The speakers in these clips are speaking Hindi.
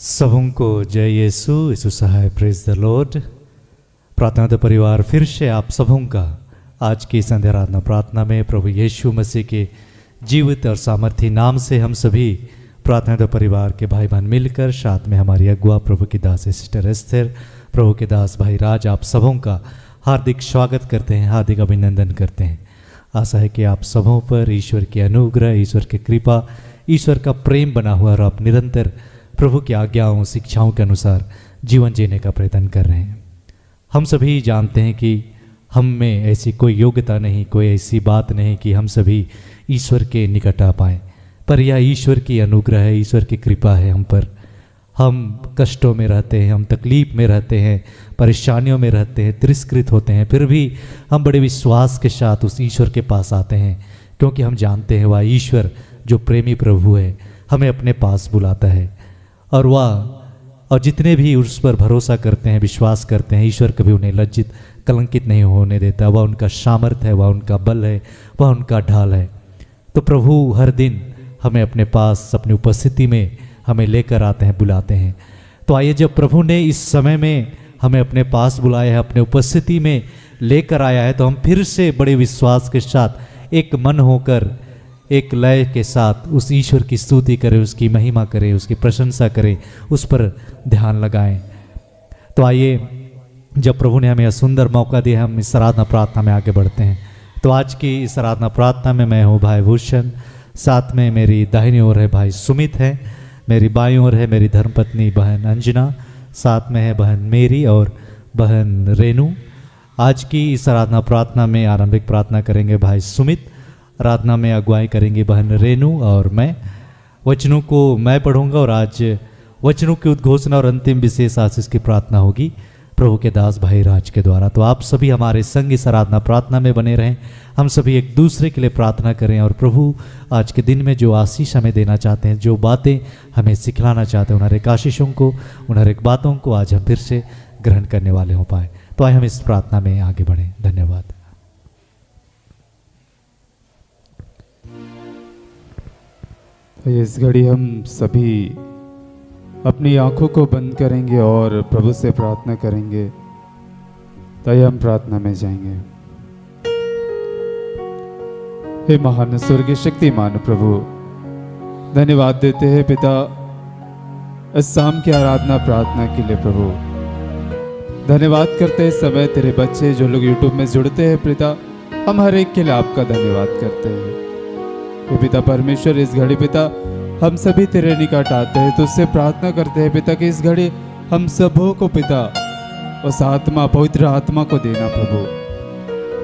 सबों को जय यीशु यीशु सहाय प्रेज द लॉर्ड। प्रार्थना द परिवार फिर से आप सबों का आज की संध्या आराधना प्रार्थना में प्रभु यीशु मसीह के जीवित और सामर्थी नाम से हम सभी प्रार्थना द परिवार के भाई बहन मिलकर साथ में हमारी अगुआ प्रभु की दास सिस्टर एस्थर, प्रभु के दास भाई राज, आप सबों का हार्दिक स्वागत करते हैं, हार्दिक अभिनंदन करते हैं। आशा है कि आप सबों पर ईश्वर की अनुग्रह, ईश्वर की कृपा, ईश्वर का प्रेम बना हुआ और आप निरंतर प्रभु की आज्ञाओं शिक्षाओं के अनुसार जीवन जीने का प्रयत्न कर रहे हैं। हम सभी जानते हैं कि हम में ऐसी कोई योग्यता नहीं, कोई ऐसी बात नहीं कि हम सभी ईश्वर के निकट आ पाएँ, पर यह ईश्वर की अनुग्रह है, ईश्वर की कृपा है हम पर। हम कष्टों में रहते हैं, हम तकलीफ में रहते हैं, परेशानियों में रहते हैं, तिरस्कृत होते हैं, फिर भी हम बड़े विश्वास के साथ उस ईश्वर के पास आते हैं, क्योंकि हम जानते हैं वह ईश्वर जो प्रेमी प्रभु है हमें अपने पास बुलाता है। और जितने भी उस पर भरोसा करते हैं, विश्वास करते हैं, ईश्वर कभी उन्हें लज्जित कलंकित नहीं होने देता। वह उनका सामर्थ है, वह उनका बल है, वह उनका ढाल है। तो प्रभु हर दिन हमें अपने पास अपनी उपस्थिति में हमें लेकर आते हैं, बुलाते हैं। तो आइए, जब प्रभु ने इस समय में हमें अपने पास बुलाया है, अपने उपस्थिति में लेकर आया है, तो हम फिर से बड़े विश्वास के साथ एक मन होकर एक लय के साथ उस ईश्वर की स्तुति करें, उसकी महिमा करें, उसकी प्रशंसा करें, उस पर ध्यान लगाएं। तो आइए, जब प्रभु ने हमें सुंदर मौका दिया, हम इस आराधना प्रार्थना में आगे बढ़ते हैं। तो आज की इस आराधना प्रार्थना में मैं हूँ भाई भूषण, साथ में मेरी दाहिनी ओर है भाई सुमित है, मेरी बाईं ओर है मेरी धर्मपत्नी बहन अंजना, साथ में है बहन मेरी और बहन रेनू। आज की इस आराधना प्रार्थना में आरंभिक प्रार्थना करेंगे भाई सुमित, आराधना में अगुवाई करेंगी बहन रेनू और मैं। वचनों को मैं पढ़ूंगा और आज वचनों की उद्घोषणा और अंतिम विशेष आशीष की प्रार्थना होगी प्रभु के दास भाई राज के द्वारा। तो आप सभी हमारे संग इस आराधना प्रार्थना में बने रहें, हम सभी एक दूसरे के लिए प्रार्थना करें और प्रभु आज के दिन में जो आशीष हमें देना चाहते हैं, जो बातें हमें सिखलाना चाहते हैं, उन हर एक आशीषों को, उन हर एक बातों को आज हम फिर से ग्रहण करने वाले हो पाए। तो आइए हम इस प्रार्थना में आगे बढ़ें। धन्यवाद। इस घड़ी हम सभी अपनी आंखों को बंद करेंगे और प्रभु से प्रार्थना करेंगे। तो हम प्रार्थना में जाएंगे। हे महान स्वर्गीय शक्तिमान प्रभु, धन्यवाद देते हैं पिता इस शाम की आराधना प्रार्थना के लिए। प्रभु धन्यवाद करते हैं समय तेरे बच्चे जो लोग यूट्यूब में जुड़ते हैं पिता, हम हर एक के लिए आपका धन्यवाद करते हैं। पिता परमेश्वर, इस घड़ी पिता हम सभी तेरे निकट आते हैं, तो उससे प्रार्थना करते हैं पिता कि इस घड़ी हम सबों को पिता उस आत्मा, पवित्र आत्मा को देना प्रभु।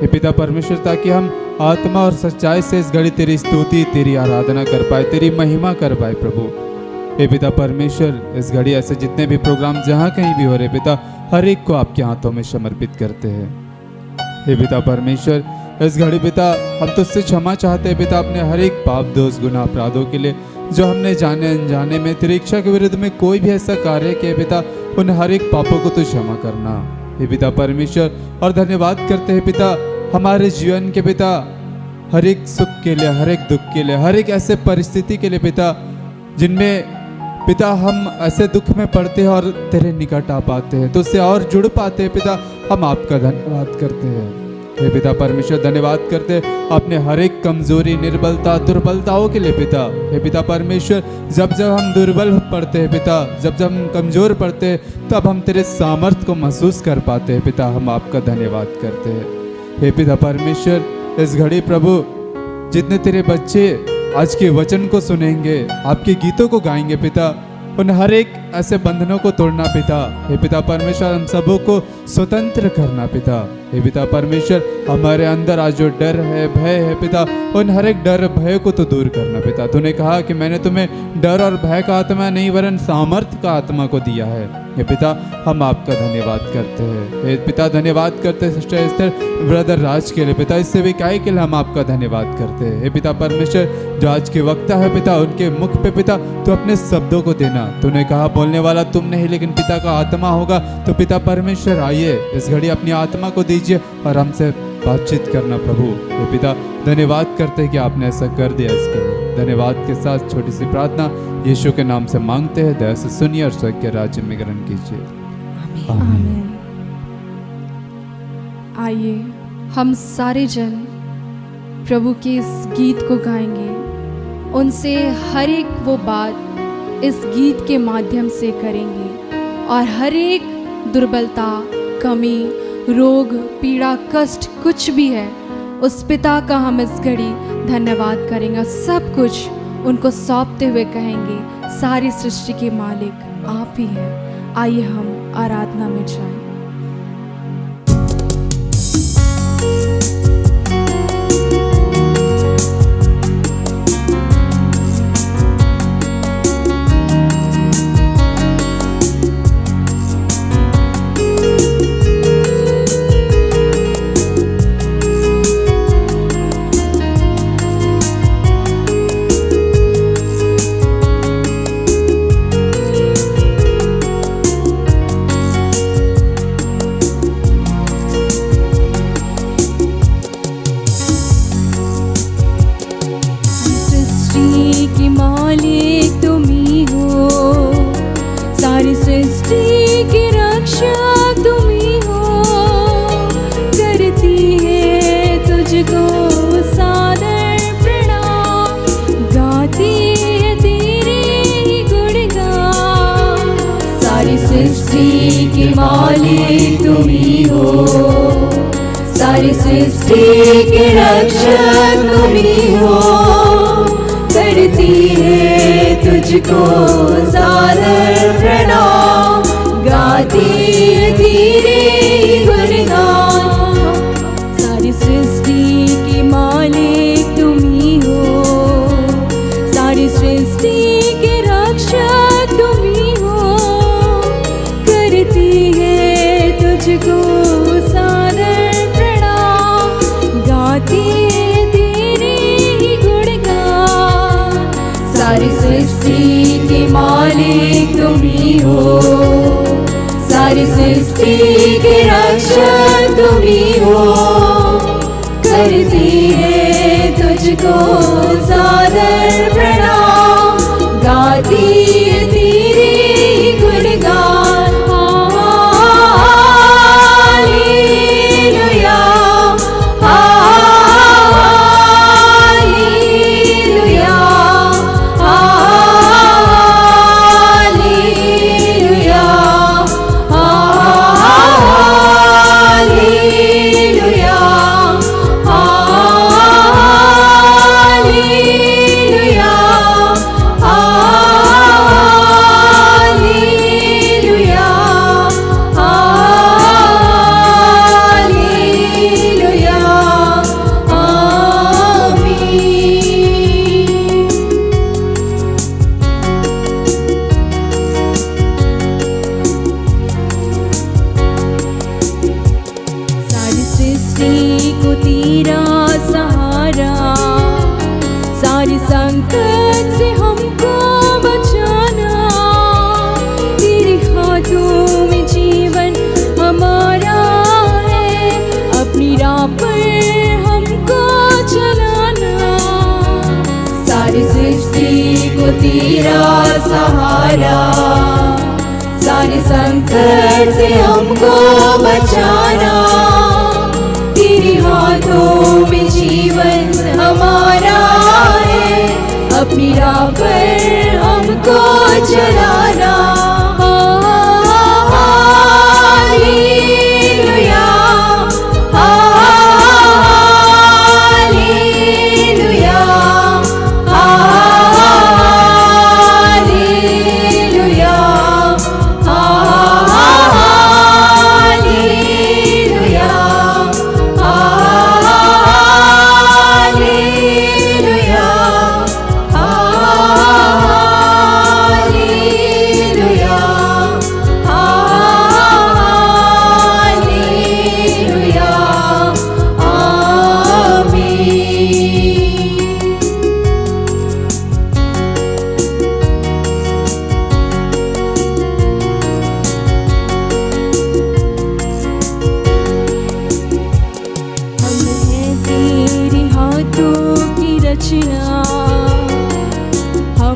हे पिता परमेश्वर, ताकि हम आत्मा और सच्चाई से इस घड़ी तेरी स्तुति, तेरी आराधना कर पाए, तेरी महिमा कर पाए प्रभु। हे पिता परमेश्वर, इस घड़ी ऐसे जितने भी प्रोग्राम जहाँ कहीं भी हो रहे पिता, हर एक को आपके हाथों में समर्पित करते हैं। हे पिता परमेश्वर, इस घड़ी पिता हम तुझसे क्षमा चाहते हैं पिता, अपने हर एक पाप, दोष, गुनाह, अपराधों के लिए जो हमने जाने अनजाने में तेरी इच्छा के विरुद्ध में कोई भी ऐसा कार्य किया पिता, उन हर एक पापों को तू क्षमा करना हे पिता परमेश्वर। और धन्यवाद करते हैं पिता हमारे जीवन के पिता हर एक सुख के लिए, हर एक दुख के लिए, हर एक ऐसे परिस्थिति के लिए पिता जिनमें पिता हम ऐसे दुख में पड़ते हैं और तेरे निकट आ पाते हैं, तो उससे और जुड़ पाते हैं पिता। हम आपका धन्यवाद करते हैं हे पिता परमेश्वर। धन्यवाद करते अपने हर एक कमजोरी, निर्बलता, दुर्बलताओं के लिए पिता। हे पिता परमेश्वर, जब जब हम दुर्बल पड़ते हैं पिता, जब जब हम कमजोर पड़ते हैं, तब हम तेरे सामर्थ्य को महसूस कर पाते हैं पिता। हम आपका धन्यवाद करते हैं हे पिता परमेश्वर। इस घड़ी प्रभु जितने तेरे बच्चे आज के वचन को सुनेंगे, आपके गीतों को गाएंगे पिता, उन हर एक ऐसे बंधनों को तोड़ना पिता। हे पिता परमेश्वर, हम सबों को स्वतंत्र करना पिता। हे पिता परमेश्वर, हमारे अंदर आज जो डर है, भय है पिता, उन हर एक डर भय को तो दूर करना पिता। तूने कहा कि मैंने तुम्हें डर और भय का आत्मा नहीं वरन सामर्थ्य का आत्मा को दिया है। हे पिता हम आपका धन्यवाद करते हैं। हे पिता धन्यवाद करते हैं सिस्टर एस्थर, ब्रदर राज के लिए पिता, इस सेविकाई के लिए हम आपका धन्यवाद करते हैं। हे पिता परमेश्वर, जो आज के वक्ता है पिता, उनके मुख पे पिता तो अपने शब्दों को देना। तूने कहा बोलने वाला तुम नहीं लेकिन पिता का आत्मा होगा। तो पिता परमेश्वर आइए इस घड़ी अपनी आत्मा को दीजिए और हमसे बातचीत करना प्रभु। हे पिता धन्यवाद करते हैं कि आपने ऐसा कर दिया इसके लिए। धन्यवाद के साथ छोटी सी प्रार्थना यीशु के नाम से मांगते हैं। दया से सुनिए और स्वर्ग के राज्य में ग्रहण कीजिए। आमीन। आइए हम सारे जन प्रभु के इस गीत को गाएंगे। उनसे हर एक वो बात इस गीत के माध्यम से करेंगे और हर एक दुर्बलता, कमी, रोग, पीड़ा, कष्ट कुछ भी है, उस पिता का हम इस घड़ी धन्यवाद करेंगे। सब कुछ उनको सौंपते हुए कहेंगे, सारी सृष्टि के मालिक आप ही हैं। आइए हम आराधना में जाएं। मालिक तुम ही हो, सारी सृष्टि के रक्षक तुम ही हो। करती है तुझको सादर प्रणाम, गाती है तेरे गुणगान। सारी सृष्टि के मालिक तुम ही हो, सारी सृष्टि के रक्षक तुम ही हो। करती है तुझको सादर प्रणाम, गाती है तेरे गुणगान। सारी सृष्टि के मालिक तुम ही हो, सारी सृष्टि के रक्षक तुम ही हो। करती है तुझको सादर प्रणाम, गाती है तेरे गुणगान। तेरा सहारा, सारे संकट से हमको बचाना। तेरे हाथों में जीवन हमारा है, अपनी राह पर हमको चलाना।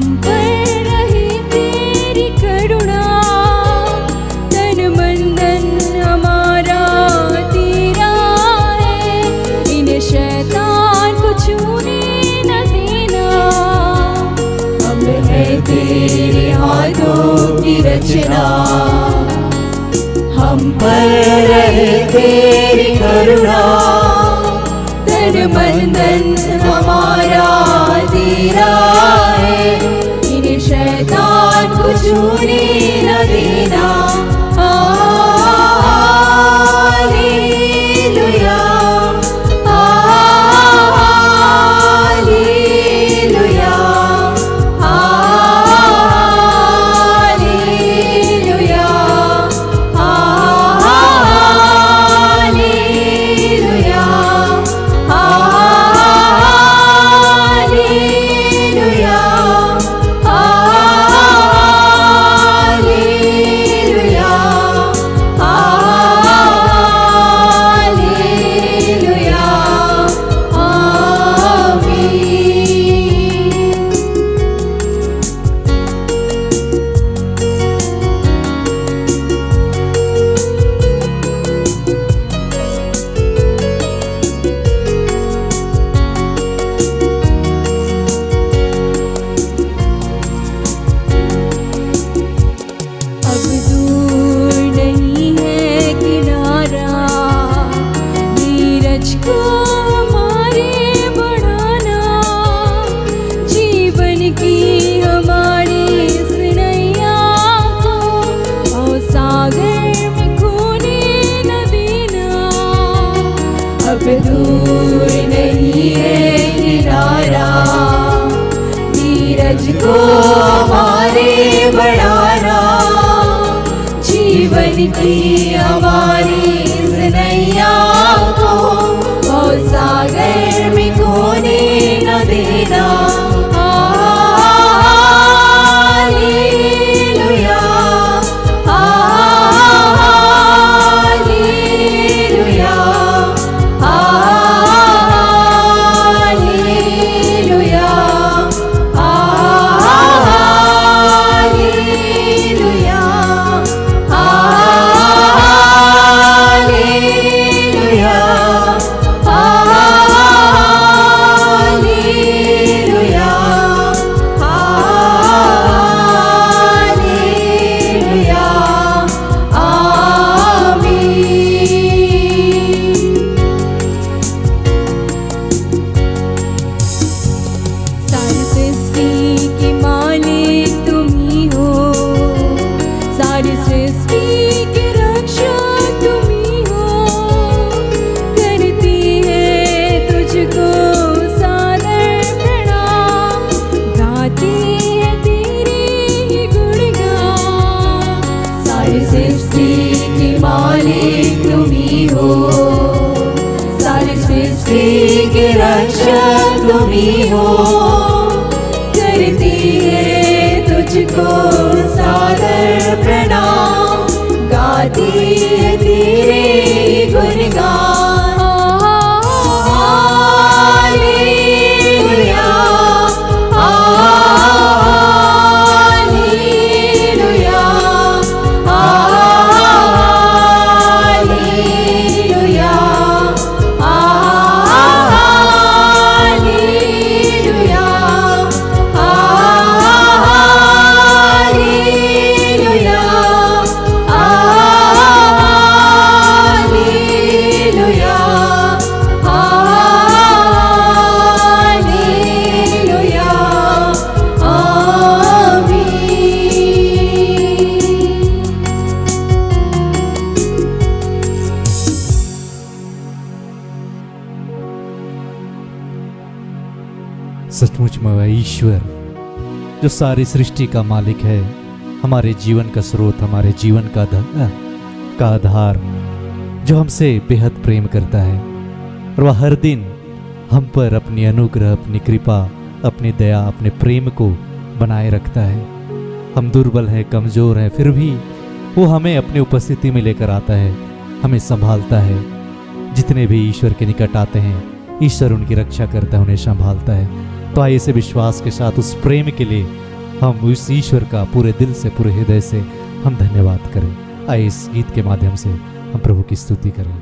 हम पर रहे तेरी करुणा, तन मन धन हमारा तेरा है, इन शैतान को छूने न देना। हम है तेरे हाथों की रचना, हम पर रहे तेरी करुणा, तन मन धन हमारा तेरा है, इन शैतान को छूने न देना। Hallelujah, hallelujah, hallelujah, hallelujah, hallelujah, hallelujah, hallelujah, आमीन। अब दूर नहीं है किनारा, नीरज को हमारे बढ़ाना, जीवन की हमारी इस नैया को सागर में खोने न देना। अब दूर नहीं है किनारा, नीरज को हमारे बढ़ाना, जीवन की हमारी इस नैया को सागर में खोने न देना। Hallelujah, hallelujah, hallelujah, hallelujah, hallelujah, hallelujah, hallelujah, आमीन। सारी सृष्टि के मालिक तुम ही हो, सारी सृष्टि के रक्षक तुम ही हो, करती है तुझको सादर प्रणाम, गाती है तेरे ही गुणगान। सारी सृष्टि के मालिक तुम ही हो, सारी सृष्टि के रक्षक तुम ही हो, करती है तुझको सादर प्रणाम, गाती है तेरे गुणगान। Hallelujah, hallelujah, hallelujah, hallelujah, hallelujah, hallelujah, hallelujah, आमीन। सचमुच में वह ईश्वर जो सारी सृष्टि का मालिक है, हमारे जीवन का स्रोत, हमारे जीवन का आधार, जो हमसे बेहद प्रेम करता है, और वह हर दिन हम पर अपनी अनुग्रह, अपनी कृपा, अपनी दया, अपने प्रेम को बनाए रखता है। हम दुर्बल हैं, कमज़ोर हैं, फिर भी वो हमें अपनी उपस्थिति में लेकर आता है, हमें संभालता है। जितने भी ईश्वर के निकट आते हैं, ईश्वर उनकी रक्षा करता है, उन्हें संभालता है। तो आइए इसे विश्वास के साथ उस प्रेम के लिए हम उस ईश्वर का पूरे दिल से, पूरे हृदय से हम धन्यवाद करें। आइए इस गीत के माध्यम से हम प्रभु की स्तुति करें।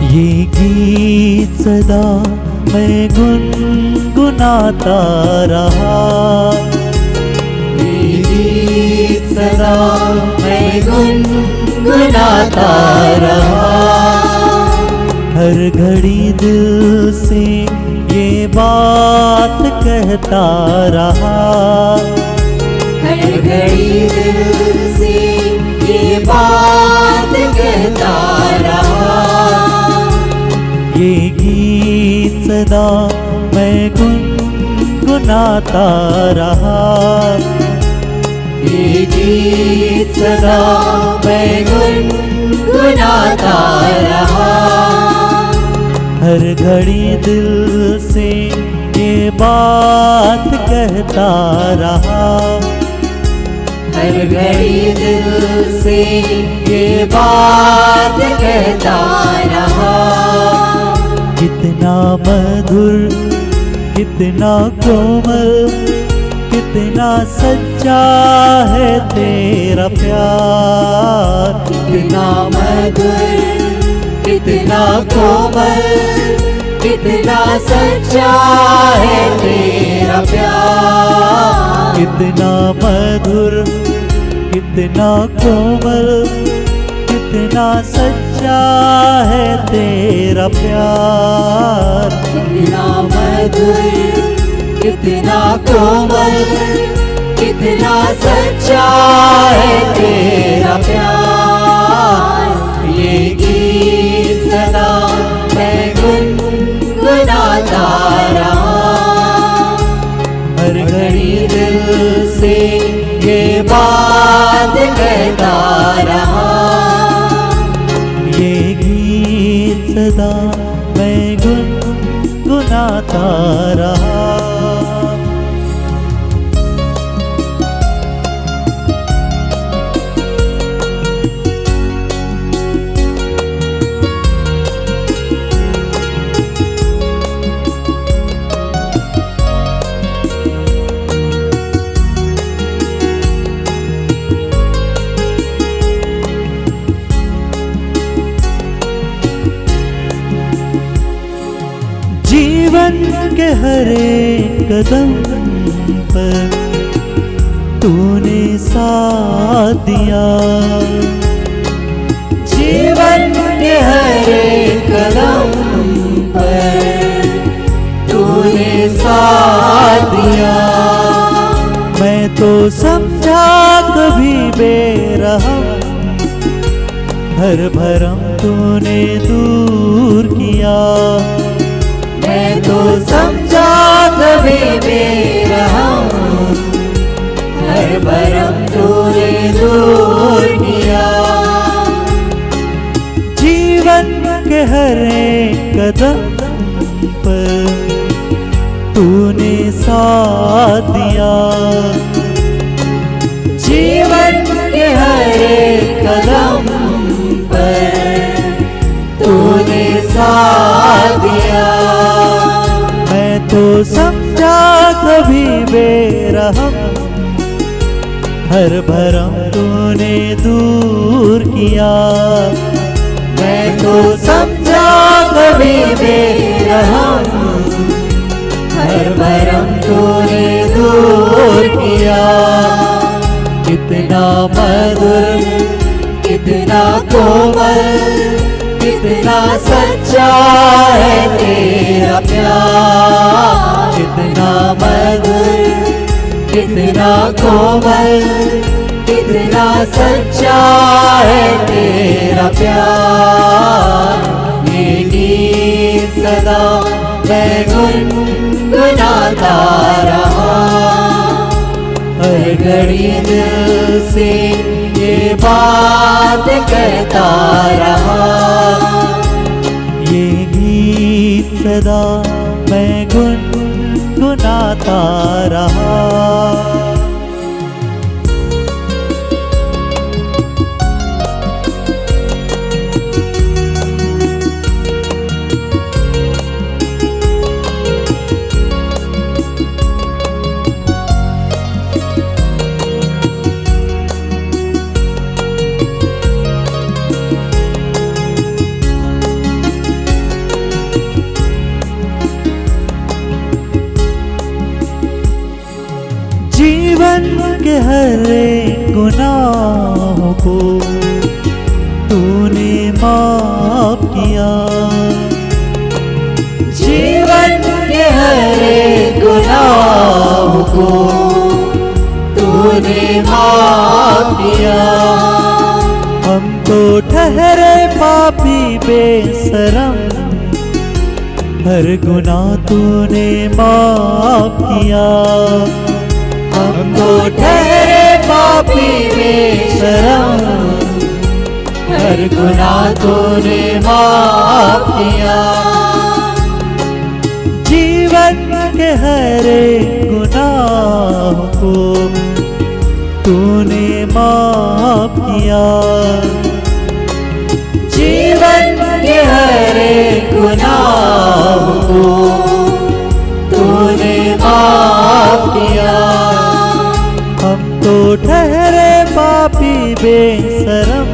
ये गीत सदा मैं गुनगुनाता रहा, ये गीत सदा मैं गुनगुनाता रहा। हर घड़ी दिल से ये बात कहता रहा, हर घड़ी दिल से ये बात कहता रहा। ये गीत सदा मैं गुनगुनाता रहा, ये गीत सदा मैं गुनगुनाता रहा। हर घड़ी दिल से ये बात कहता रहा, हर घड़ी दिल से ये बात कहता रहा। कितना मधुर, कितना कोमल, कितना सच्चा है तेरा प्यार। कितना मधुर, कितना कोमल, कितना सच्चा है तेरा प्यार। कितना मधुर, कितना कोमल, कितना सच्चा है तेरा प्यार। कितना मधुर, कितना कोमल, कितना सच्चा है तेरा प्यार। ये गीत सदा मैं गुनगुनाता रहा, हर घड़ी दिल से ये बात कहता रहा। ये गीत सदा मैं गुनगुनाता रहा। जीवन के हर एक कदम पर तूने साथ दिया, जीवन के हर एक कदम पर तूने साथ दिया। मैं तो समझा कभी बेरहम, हर भरम तूने दूर किया। मैं तो समझा कभी बेरहम, हर भरम तूने दूर किया। जीवन के हर एक कदम पर तूने साथ दिया, जीवन के हर एक कदम पर तूने साथ दिया। मैं तो समझा कभी बेरहम, हर भरम तूने दूर किया। मैं तो समझा कभी बेरहम, हर भरम तूने कोमल, कितना सच्चा है तेरा प्यार, कितना मधुर, कितना कोमल, कितना सच्चा है तेरा प्यार। ये गीत सदा मैं गुनगुनाता रहा, हर घड़ी दिल से ये बात कहता रहा। ये गीत सदा मैं गुनगुनाता रहा। जीवन के हर एक गुनाहों को तूने माफ किया, जीवन के हर एक गुनाह को तूने माफ किया। हम तो ठहरे पापी बेशरम, हर गुनाह तूने माफ किया। हम तो ठहरे पापी बेशरम, हर गुनाह तूने माफ किया। जीवन के हर एक गुनाह को तूने माफ किया, जीवन के हर एक गुनाह को तूने माफ किया। हम तो ठहरे पापी बेशरम,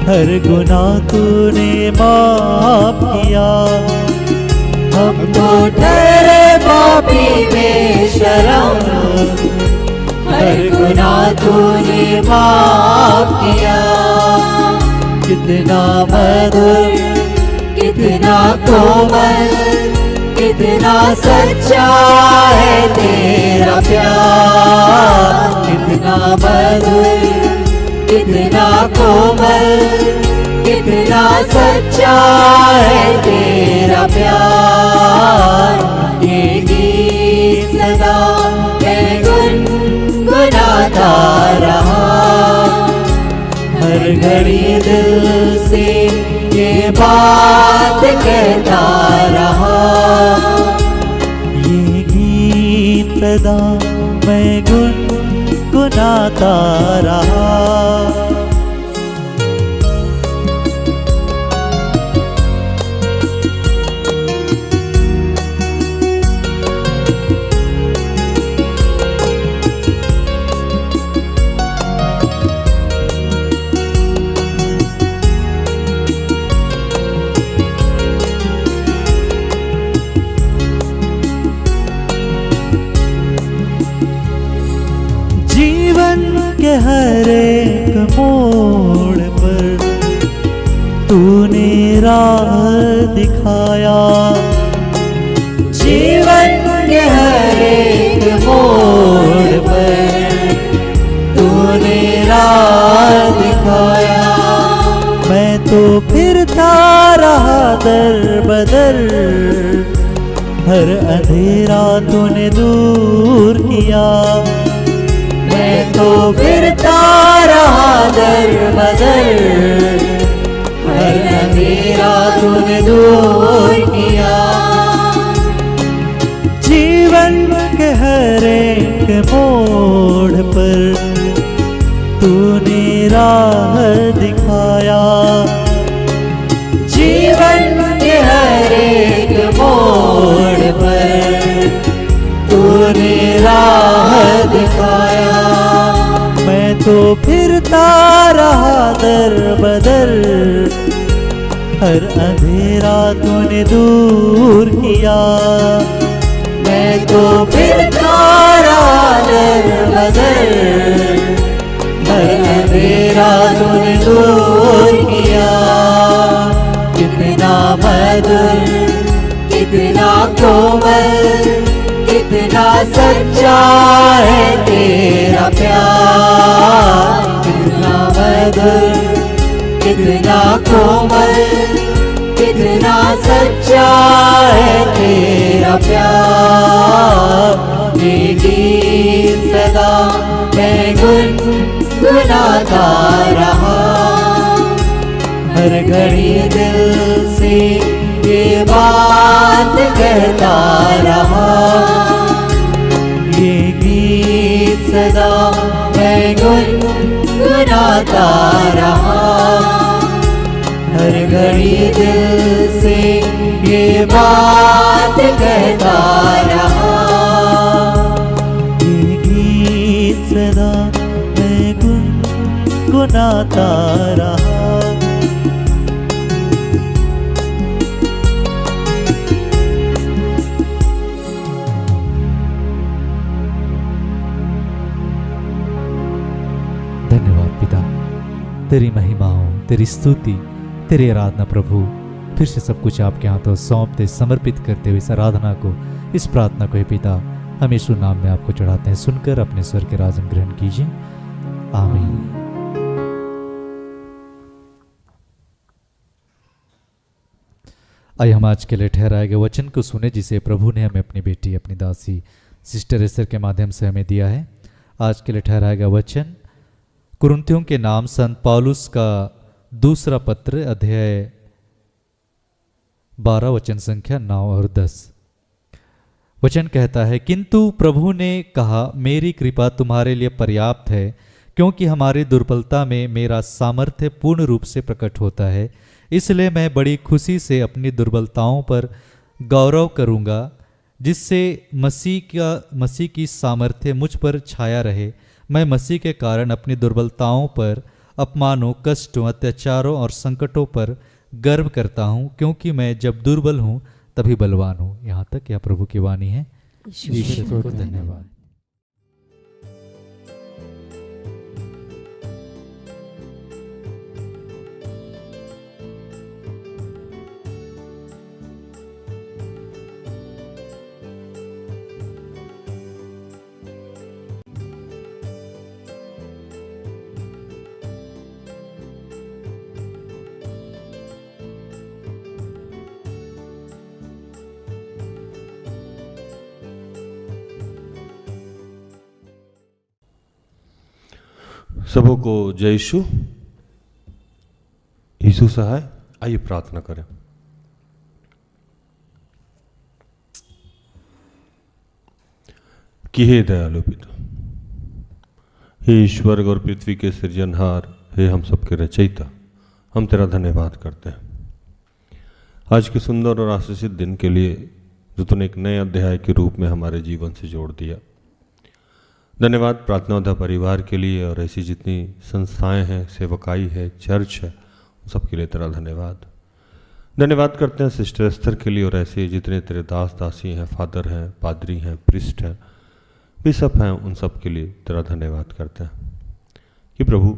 हर गुनाह तूने माफ किया। हम तो ठहरे पापी बेशरम, हर गुनाह तूने माफ किया। कितना मधुर, कितना कोमल, कितना सच्चा है तेरा प्यार, कितना मधुर, कितना कोमल, कितना सच्चा है तेरा प्यार। ये गीत सदा मैं गुनगुनाता रहा, हर घड़ी दिल से ये बात कहता रहा। ये गीत सदा मैं गुनगुनाता रहा। जीवन के हर एक मोड़ पर तूने राह दिखाया, जीवन के हर एक मोड़ पर तूने राह दिखाया। मैं तो फिरता रहा दर बदर, हर अंधेरा तूने दूर किया। मैं तो फिरता रहा दर बदर, हर अंधेरा तूने दूर किया। जीवन के हर एक मोड़ पर तूने राह दिखाया, जीवन के हर एक मोड़ पर तूने राह दिखाया। मैं तो फिरता रहा दर बदर, हर अंधेरा तूने दूर किया। मैं तो फिरता रहा दर बदर, हर अंधेरा तूने दूर सच्चा है तेरा प्यार, कितना मधुर, कितना कोमल, कितना सच्चा है तेरा प्यार। ये गीत सदा मैं गुनगुनाता रहा, हर घड़ी दिल से ये बात कहता रहा। ये गीत सदा मैं गुनगुनाता रहा, हर घड़ी दिल से ये बात कहता रहा। ये गीत सदा मैं गुनगुनाता रहा। धन्यवाद पिता, तेरी महिमा हो, तेरी स्तुति, तेरी आराधना प्रभु। फिर से सब कुछ आपके हाथों सौंपते समर्पित करते हुए इस आराधना को, इस प्रार्थना को हे पिता हम यीशु नाम में आपको चढ़ाते हैं। सुनकर अपने स्वर के राज में ग्रहण कीजिए। आमीन। आइए हम आज के लिए ठहराए गए वचन को सुने, जिसे प्रभु ने हमें अपनी बेटी, अपनी दासी सिस्टर एस्तर के माध्यम से हमें दिया है। आज के लिए ठहराया गया वचन कुरिन्थियों के नाम संत पौलुस का दूसरा पत्र, अध्याय 12 वचन संख्या 9 और 10। वचन कहता है, किंतु प्रभु ने कहा, मेरी कृपा तुम्हारे लिए पर्याप्त है, क्योंकि हमारी दुर्बलता में मेरा सामर्थ्य पूर्ण रूप से प्रकट होता है। इसलिए मैं बड़ी खुशी से अपनी दुर्बलताओं पर गौरव करूंगा, जिससे मसीह की सामर्थ्य मुझ पर छाया रहे। मैं मसीह के कारण अपनी दुर्बलताओं पर, अपमानों, कष्टों, अत्याचारों और संकटों पर गर्व करता हूँ, क्योंकि मैं जब दुर्बल हूँ तभी बलवान हूँ। यहाँ तक यह प्रभु की वाणी है। ईश्वर को धन्यवाद। सबों को जय यीशु। यीशु सहाय। आइए प्रार्थना करें। कि हे दयालु पिता, हे ईश्वर और पृथ्वी के सृजनहार, हे हम सबके रचयिता, हम तेरा धन्यवाद करते हैं आज के सुंदर और आशीषित दिन के लिए, जो तूने एक नए अध्याय के रूप में हमारे जीवन से जोड़ दिया। धन्यवाद प्रार्थनायोद्धा परिवार के लिए, और ऐसी जितनी संस्थाएं हैं, सेवकाई है, चर्च है, उन सबके लिए तेरा धन्यवाद। धन्यवाद करते हैं सिस्टर एस्तर के लिए, और ऐसे जितने तेरे दास दासी हैं, फादर हैं, पादरी हैं, प्रिस्ट हैं, बिशप हैं, उन सब के लिए तेरा धन्यवाद करते हैं कि प्रभु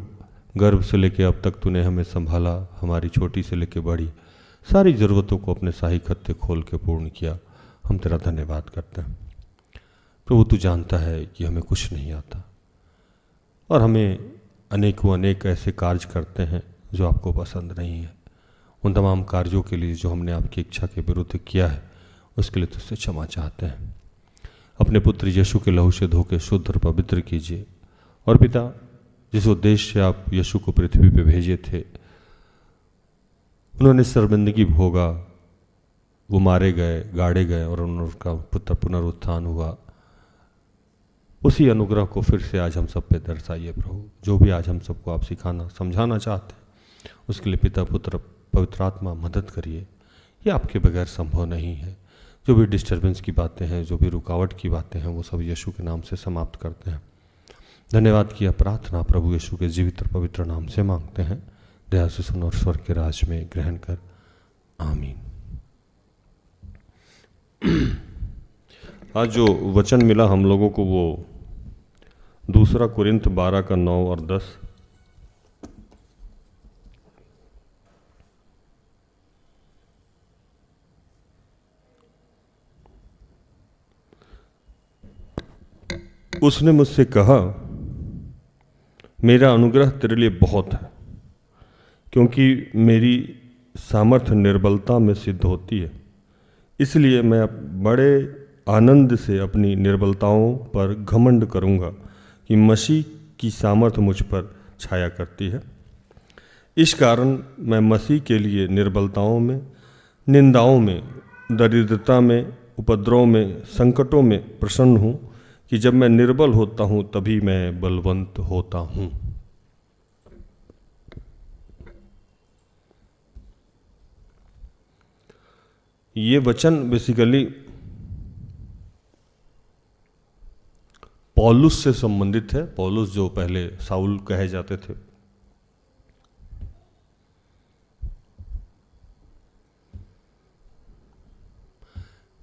गर्भ से लेके अब तक तूने हमें संभाला, हमारी छोटी से लेके बड़ी सारी ज़रूरतों को अपने शाही खत्ते खोल के पूर्ण किया। हम तेरा धन्यवाद करते हैं प्रभु। तू जानता है कि हमें कुछ नहीं आता, और हमें अनेकों अनेक ऐसे कार्य करते हैं जो आपको पसंद नहीं है। उन तमाम कार्यों के लिए जो हमने आपकी इच्छा के विरुद्ध किया है, उसके लिए तुझसे क्षमा चाहते हैं। अपने पुत्र यीशु के लहू से धो के शुद्ध और पवित्र कीजिए। और पिता, जिस उद्देश्य से आप यीशु को पृथ्वी पर भेजे थे, उन्होंने शर्मिंदगी भोगा, वो मारे गए, गाड़े गए, और उनका पुत्र पुनरुत्थान हुआ। उसी अनुग्रह को फिर से आज हम सब पे दर्शाइए प्रभु। जो भी आज हम सबको आप सिखाना समझाना चाहते हैं, उसके लिए पिता, पुत्र, पवित्र आत्मा मदद करिए। ये आपके बगैर संभव नहीं है। जो भी डिस्टर्बेंस की बातें हैं, जो भी रुकावट की बातें हैं, वो सब यीशु के नाम से समाप्त करते हैं। धन्यवाद किया प्रार्थना प्रभु यीशु के जीवित और पवित्र नाम से मांगते हैं। दया से सुन और स्वर्ग के राज में ग्रहण कर। आमीन। आज जो वचन मिला हम लोगों को, वो दूसरा कुरिन्थ 12 का 9 और 10। उसने मुझसे कहा, मेरा अनुग्रह तेरे लिए बहुत है, क्योंकि मेरी सामर्थ्य निर्बलता में सिद्ध होती है। इसलिए मैं बड़े आनंद से अपनी निर्बलताओं पर घमंड करूँगा कि मसीह की सामर्थ्य मुझ पर छाया करती है। इस कारण मैं मसीह के लिए निर्बलताओं में, निंदाओं में, दरिद्रता में, उपद्रव में, संकटों में प्रसन्न हूँ, कि जब मैं निर्बल होता हूँ तभी मैं बलवंत होता हूँ। ये वचन बेसिकली पौलुस से संबंधित है। पौलुस जो पहले साउल कहे जाते थे।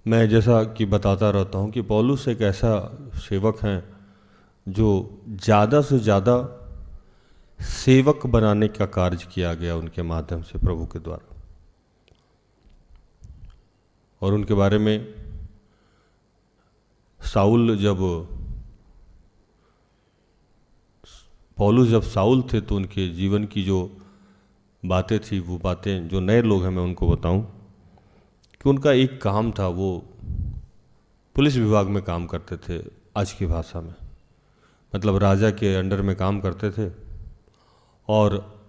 मैं जैसा कि बताता रहता हूँ कि पौलुस एक ऐसा सेवक हैं जो ज़्यादा से ज़्यादा सेवक बनाने का कार्य किया गया उनके माध्यम से प्रभु के द्वारा। और उनके बारे में पौलुस जब साउल थे तो उनके जीवन की जो बातें थी, वो बातें जो नए लोग हैं मैं उनको बताऊं कि उनका एक काम था, वो पुलिस विभाग में काम करते थे। आज की भाषा में मतलब राजा के अंडर में काम करते थे, और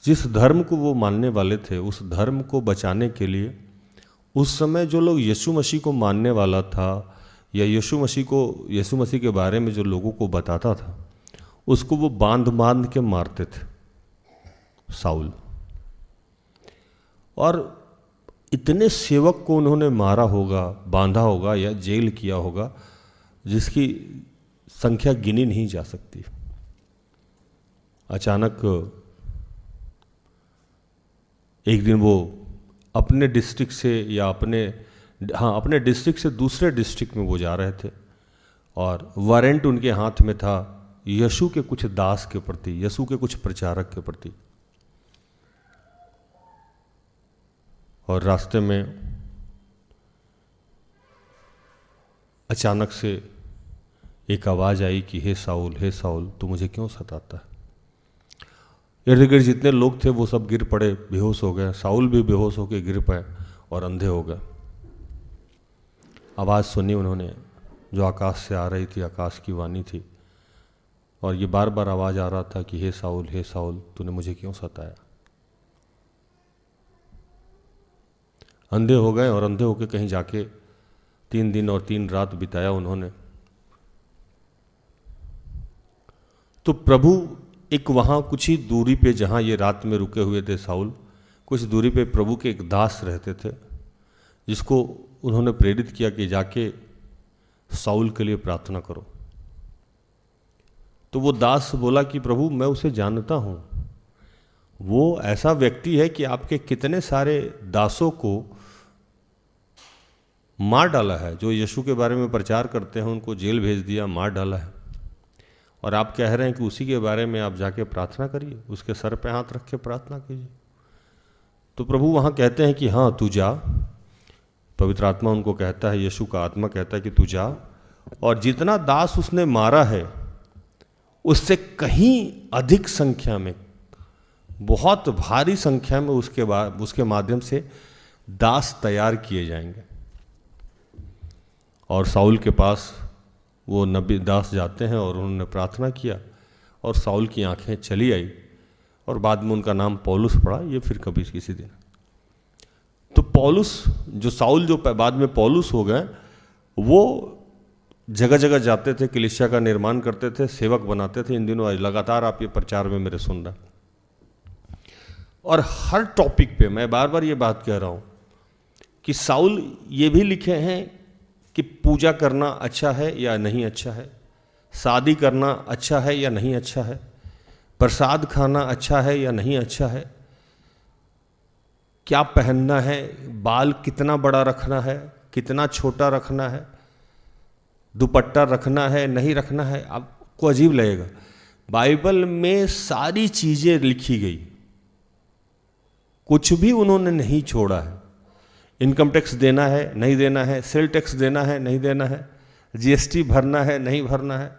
जिस धर्म को वो मानने वाले थे उस धर्म को बचाने के लिए उस समय जो लोग यीशु मसीह को मानने वाला था या यीशु मसीह के बारे में जो लोगों को बताता था, उसको वो बांध के मारते थे साउल। और इतने सेवक को उन्होंने मारा होगा, बांधा होगा या जेल किया होगा, जिसकी संख्या गिनी नहीं जा सकती। अचानक एक दिन वो अपने डिस्ट्रिक्ट से या अपने डिस्ट्रिक्ट से दूसरे डिस्ट्रिक्ट में वो जा रहे थे, और वारंट उनके हाथ में था यीशु के कुछ दास के प्रति, यीशु के कुछ प्रचारक के प्रति। और रास्ते में अचानक से एक आवाज़ आई कि हे साउल तू मुझे क्यों सताता है। इर्द गिर्द जितने लोग थे वो सब गिर पड़े, बेहोश हो गए। साउल भी बेहोश होकर गिर पाए और अंधे हो गए। आवाज़ सुनी उन्होंने जो आकाश से आ रही थी, आकाश की वाणी थी, और ये बार बार आवाज़ आ रहा था कि हे साउल तूने मुझे क्यों सताया। अंधे हो गए और अंधे होकर कहीं जाके 3 दिन और 3 रात बिताया उन्होंने। तो प्रभु एक वहाँ कुछ ही दूरी पे, जहाँ ये रात में रुके हुए थे साउल, कुछ दूरी पे प्रभु के एक दास रहते थे, जिसको उन्होंने प्रेरित किया कि जाके साउल के लिए प्रार्थना करो। तो वो दास बोला कि प्रभु मैं उसे जानता हूँ, वो ऐसा व्यक्ति है कि आपके कितने सारे दासों को मार डाला है, जो यीशु के बारे में प्रचार करते हैं उनको जेल भेज दिया, मार डाला है, और आप कह रहे हैं कि उसी के बारे में आप जाके प्रार्थना करिए, उसके सर पे हाथ रख के प्रार्थना कीजिए। तो प्रभु वहाँ कहते हैं कि हाँ तू जा। पवित्र आत्मा उनको कहता है, यीशु का आत्मा कहता है कि तू जा, और जितना दास उसने मारा है उससे कहीं अधिक संख्या में, बहुत भारी संख्या में उसके माध्यम से दास तैयार किए जाएंगे। और साउल के पास वो नबी दास जाते हैं और उन्होंने प्रार्थना किया, और साउल की आंखें चली आई, और बाद में उनका नाम पौलुस पड़ा। ये फिर कभी किसी दिन। तो पौलुस जो साउल जो बाद में पौलुस हो गए, वो जगह जगह जाते थे, कलीसिया का निर्माण करते थे, सेवक बनाते थे। इन दिनों लगातार आप ये प्रचार में मेरे सुन रहे, और हर टॉपिक पे मैं बार बार ये बात कह रहा हूँ कि साउल ये भी लिखे हैं कि पूजा करना अच्छा है या नहीं अच्छा है, शादी करना अच्छा है या नहीं अच्छा है, प्रसाद खाना अच्छा है या नहीं अच्छा है, क्या पहनना है, बाल कितना बड़ा रखना है, कितना छोटा रखना है, दुपट्टा रखना है नहीं रखना है। आपको अजीब लगेगा, बाइबल में सारी चीज़ें लिखी गई, कुछ भी उन्होंने नहीं छोड़ा है। इनकम टैक्स देना है नहीं देना है, सेल टैक्स देना है नहीं देना है, जीएसटी भरना है नहीं भरना है,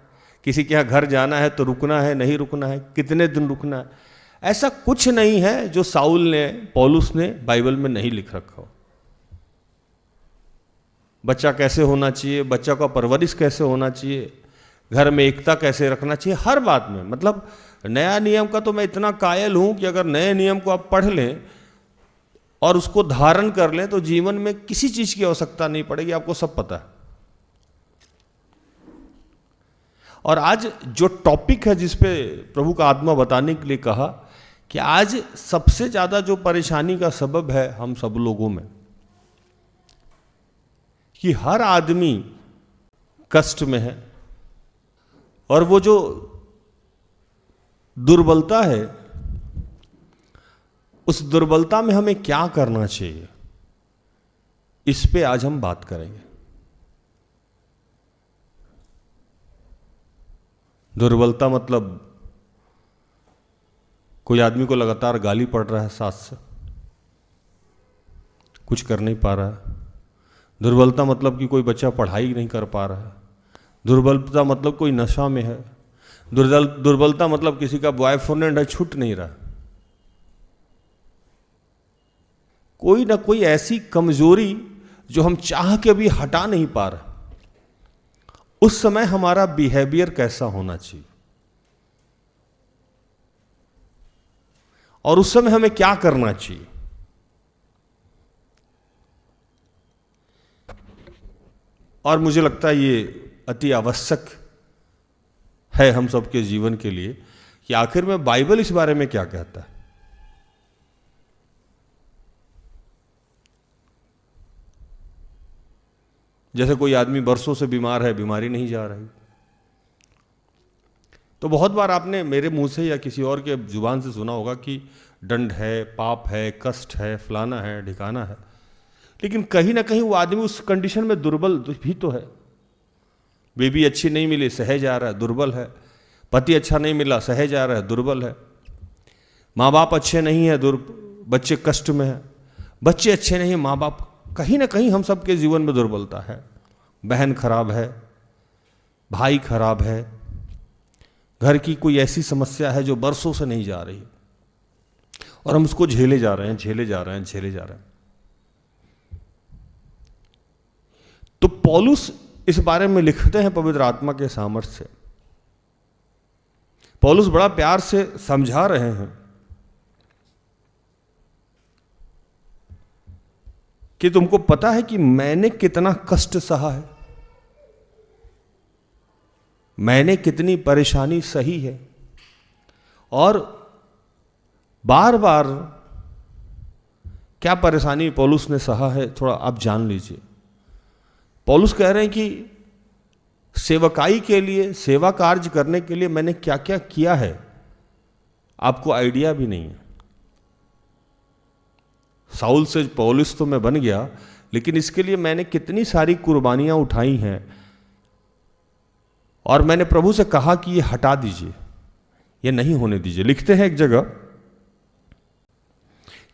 किसी के यहाँ घर जाना है तो रुकना है नहीं रुकना है, कितने दिन रुकना है। ऐसा कुछ नहीं है जो साउल ने, पौलुस ने बाइबल में नहीं लिख रखा हो। बच्चा कैसे होना चाहिए, बच्चा का परवरिश कैसे होना चाहिए, घर में एकता कैसे रखना चाहिए, हर बात में। मतलब नया नियम का तो मैं इतना कायल हूं कि अगर नए नियम को आप पढ़ लें और उसको धारण कर लें तो जीवन में किसी चीज की आवश्यकता नहीं पड़ेगी, आपको सब पता है। और आज जो टॉपिक है जिस पे प्रभु का आत्मा बताने के लिए कहा कि आज सबसे ज्यादा जो परेशानी का सबब है हम सब लोगों में, कि हर आदमी कष्ट में है, और वो जो दुर्बलता है उस दुर्बलता में हमें क्या करना चाहिए, इस पे आज हम बात करेंगे। दुर्बलता मतलब कोई आदमी को लगातार गाली पड़ रहा है सास से, कुछ कर नहीं पा रहा है। दुर्बलता मतलब कि कोई बच्चा पढ़ाई नहीं कर पा रहा है। दुर्बलता मतलब कोई नशा में है। दुर्बलता मतलब किसी का बॉयफ्रेंड है, छूट नहीं रहा। कोई ना कोई ऐसी कमजोरी जो हम चाह के भी हटा नहीं पा रहे। उस समय हमारा बिहेवियर कैसा होना चाहिए और उस समय हमें क्या करना चाहिए। और मुझे लगता है ये अति आवश्यक है हम सबके जीवन के लिए कि आखिर में बाइबल इस बारे में क्या कहता है। जैसे कोई आदमी बरसों से बीमार है, बीमारी नहीं जा रही, तो बहुत बार आपने मेरे मुंह से या किसी और के जुबान से सुना होगा कि दंड है, पाप है, कष्ट है, फलाना है, ढिकाना है। लेकिन कहीं ना कहीं वो आदमी उस कंडीशन में दुर्बल भी तो है। बेबी अच्छी नहीं मिली, सह जा रहा है, दुर्बल है। पति अच्छा नहीं मिला, सह जा रहा है, दुर्बल है। माँ बाप अच्छे नहीं है, बच्चे कष्ट में है। बच्चे अच्छे नहीं, माँ बाप, कहीं ना कहीं हम सबके जीवन में दुर्बलता है। बहन खराब है, भाई खराब है, घर की कोई ऐसी समस्या है जो बरसों से नहीं जा रही और हम उसको झेले जा रहे हैं, झेले जा रहे हैं, झेले जा रहे हैं। तो पौलुस इस बारे में लिखते हैं पवित्र आत्मा के सामर्थ्य से। पौलुस बड़ा प्यार से समझा रहे हैं कि तुमको पता है कि मैंने कितना कष्ट सहा है, मैंने कितनी परेशानी सही है, और बार बार क्या परेशानी पौलुस ने सहा है थोड़ा आप जान लीजिए। पौलुस कह रहे हैं कि सेवकाई के लिए, सेवा कार्य करने के लिए मैंने क्या क्या किया है आपको आइडिया भी नहीं है। साउल से पौलुस तो मैं बन गया, लेकिन इसके लिए मैंने कितनी सारी कुर्बानियां उठाई हैं, और मैंने प्रभु से कहा कि ये हटा दीजिए, ये नहीं होने दीजिए। लिखते हैं एक जगह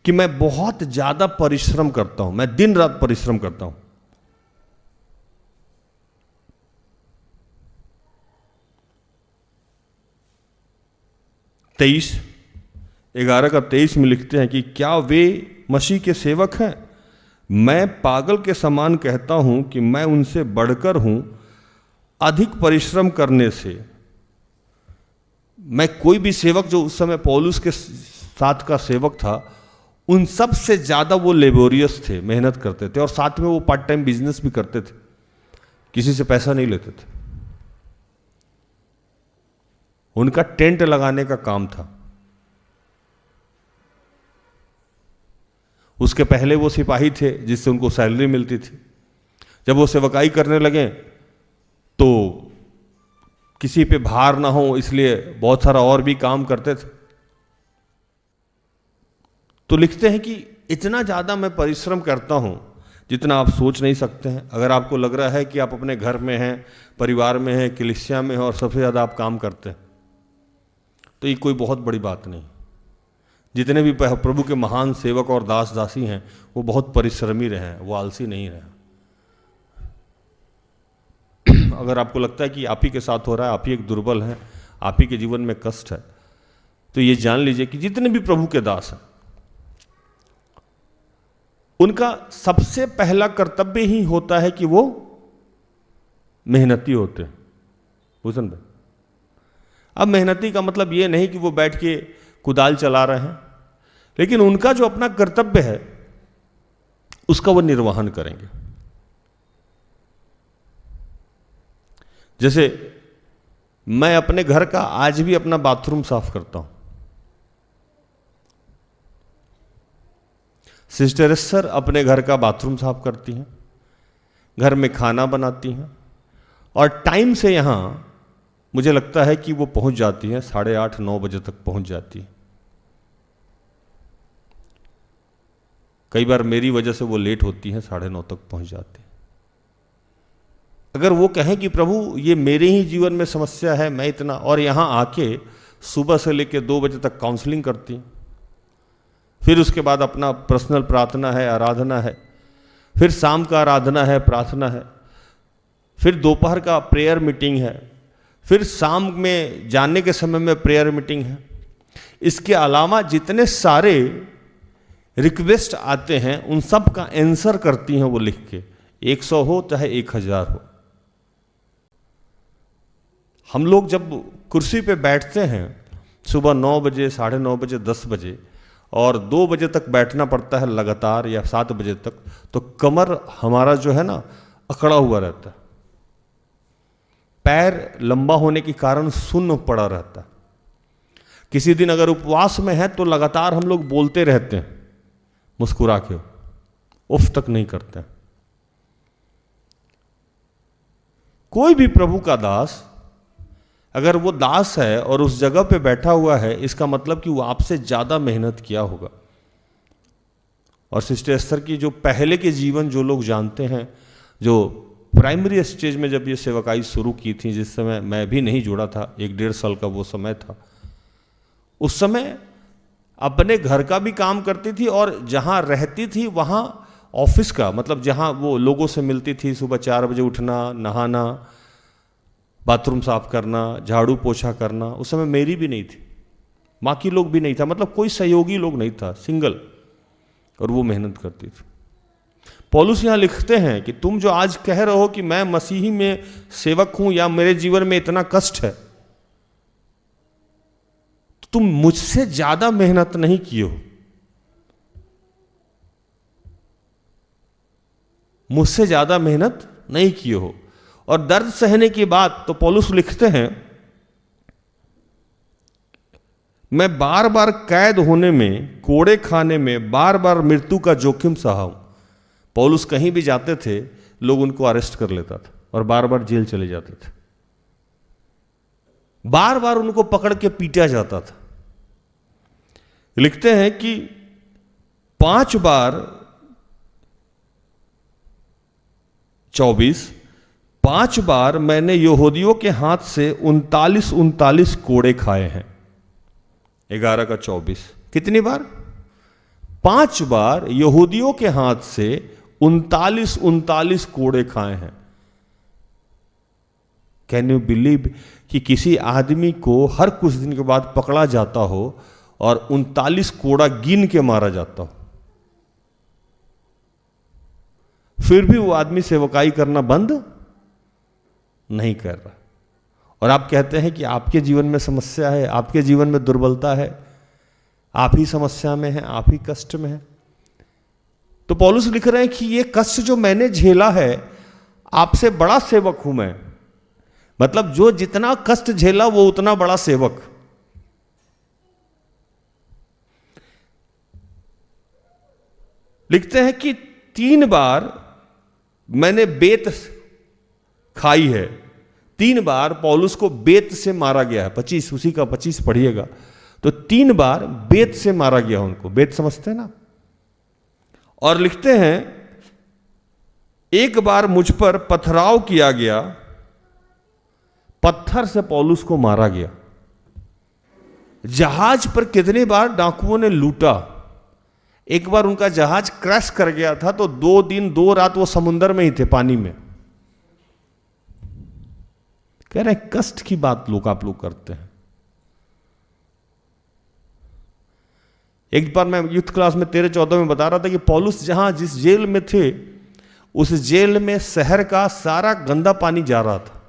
कि मैं बहुत ज्यादा परिश्रम करता हूं, मैं दिन रात परिश्रम करता हूं। तेईस 11:23 में लिखते हैं कि क्या वे मसीह के सेवक हैं? मैं पागल के समान कहता हूं कि मैं उनसे बढ़कर हूं अधिक परिश्रम करने से। मैं कोई भी सेवक जो उस समय पौलुस के साथ का सेवक था, उन सब से ज्यादा वो लेबोरियस थे, मेहनत करते थे, और साथ में वो पार्ट टाइम बिजनेस भी करते थे, किसी से पैसा नहीं लेते थे। उनका टेंट लगाने का काम था। उसके पहले वो सिपाही थे जिससे उनको सैलरी मिलती थी। जब वो सेवकाई करने लगे तो किसी पे भार ना हो इसलिए बहुत सारा और भी काम करते थे। तो लिखते हैं कि इतना ज़्यादा मैं परिश्रम करता हूं जितना आप सोच नहीं सकते हैं। अगर आपको लग रहा है कि आप अपने घर में हैं, परिवार में हैं, कलीसिया में हैं और सबसे ज़्यादा आप काम करते हैं, तो ये कोई बहुत बड़ी बात नहीं। जितने भी प्रभु के महान सेवक और दास दासी हैं वो बहुत परिश्रमी रहे हैं, वो आलसी नहीं रहे। अगर आपको लगता है कि आप ही के साथ हो रहा है, आप ही एक दुर्बल हैं, आप ही के जीवन में कष्ट है, तो ये जान लीजिए कि जितने भी प्रभु के दास हैं, उनका सबसे पहला कर्तव्य ही होता है कि वो मेहनती होते हैं। भूषण भाई, अब मेहनती का मतलब ये नहीं कि वो बैठ के कुदाल चला रहे हैं, लेकिन उनका जो अपना कर्तव्य है उसका वो निर्वहन करेंगे। जैसे मैं अपने घर का आज भी अपना बाथरूम साफ करता हूं। सिस्टर एस्टर अपने घर का बाथरूम साफ करती हैं, घर में खाना बनाती हैं, और टाइम से यहां मुझे लगता है कि वो पहुंच जाती हैं, 8:30-9 बजे तक पहुंच जाती है। कई बार मेरी वजह से वो लेट होती हैं, 9:30 तक पहुंच जाती हैं। अगर वो कहें कि प्रभु ये मेरे ही जीवन में समस्या है, मैं इतना, और यहाँ आके सुबह से लेकर 2 बजे तक काउंसलिंग करती हैं, फिर उसके बाद अपना पर्सनल प्रार्थना है, आराधना है, फिर शाम का आराधना है, प्रार्थना है, फिर दोपहर का प्रेयर मीटिंग है, फिर शाम में जाने के समय में प्रेयर मीटिंग है। इसके अलावा जितने सारे रिक्वेस्ट आते हैं उन सब का आंसर करती हैं वो लिख के, 100 हो चाहे 1000 हो। हम लोग जब कुर्सी पे बैठते हैं सुबह 9 बजे, 9:30 बजे, 10 बजे, और 2 बजे तक बैठना पड़ता है लगातार, या 7 बजे तक, तो कमर हमारा जो है ना अकड़ा हुआ रहता है, पैर लंबा होने के कारण सुन्न पड़ा रहता है। किसी दिन अगर उपवास में है तो लगातार हम लोग बोलते रहते हैं मुस्कुरा के, उफ तक नहीं करते हैं। कोई भी प्रभु का दास अगर वो दास है और उस जगह पे बैठा हुआ है, इसका मतलब कि वो आपसे ज्यादा मेहनत किया होगा। और सिस्टर एस्टर की जो पहले के जीवन जो लोग जानते हैं, जो प्राइमरी स्टेज में जब ये सेवकाई शुरू की थी, जिस समय मैं भी नहीं जुड़ा था, 1-1.5 साल का वो समय था, उस समय अपने घर का भी काम करती थी, और जहाँ रहती थी वहाँ ऑफिस का, मतलब जहाँ वो लोगों से मिलती थी, सुबह 4 बजे उठना, नहाना, बाथरूम साफ करना, झाड़ू पोछा करना। उस समय मेरी भी नहीं थी, माँ की लोग भी नहीं था, मतलब कोई सहयोगी लोग नहीं था, सिंगल, और वो मेहनत करती थी। पौलुस यहाँ लिखते हैं कि तुम जो आज कह रहे हो कि मैं मसीही में सेवक हूं या मेरे जीवन में इतना कष्ट है, तो तुम मुझसे ज्यादा मेहनत नहीं किए हो, मुझसे ज्यादा मेहनत नहीं किए हो। और दर्द सहने की बात तो पौलुस लिखते हैं, मैं बार बार कैद होने में, कोड़े खाने में, बार बार मृत्यु का जोखिम सहा हूं। पौलुस कहीं भी जाते थे लोग उनको अरेस्ट कर लेता था और बार बार जेल चले जाते थे, बार बार उनको पकड़ के पीटा जाता था। लिखते हैं कि 5 बार 5 बार मैंने यहूदियों के हाथ से 39 कोड़े खाए हैं। 11 का 24, कितनी बार? 5 बार यहूदियों के हाथ से 39 कोड़े खाए हैं। कैन यू बिलीव कि किसी आदमी को हर कुछ दिन के बाद पकड़ा जाता हो और 39 कोड़ा गिन के मारा जाता हो, फिर भी वो आदमी सेवकाई करना बंद नहीं कर रहा। और आप कहते हैं कि आपके जीवन में समस्या है, आपके जीवन में दुर्बलता है, आप ही समस्या में हैं, आप ही कष्ट में हैं। तो पौलुस लिख रहे हैं कि ये कष्ट जो मैंने झेला है, आपसे बड़ा सेवक हूं मैं। मतलब जो जितना कष्ट झेला वो उतना बड़ा सेवक। लिखते हैं कि 3 बार मैंने बेत खाई है। 3 बार पौलुस को बेत से मारा गया है। 25, उसी का 25 पढ़िएगा। तो 3 बार बेत से मारा गया उनको। बेत समझते हैं ना? और लिखते हैं 1 बार मुझ पर पथराव किया गया, पत्थर से पौलुस को मारा गया। जहाज पर कितनी बार डाकुओं ने लूटा। एक बार उनका जहाज क्रैश कर गया था, तो 2 दिन 2 रात वो समुद्र में ही थे, पानी में। कह रहे हैं कष्ट की बात आप लोग करते हैं। एक बार मैं यूथ क्लास में 13-14 में बता रहा था कि पौलुस जहां जिस जेल में थे उस जेल में शहर का सारा गंदा पानी जा रहा था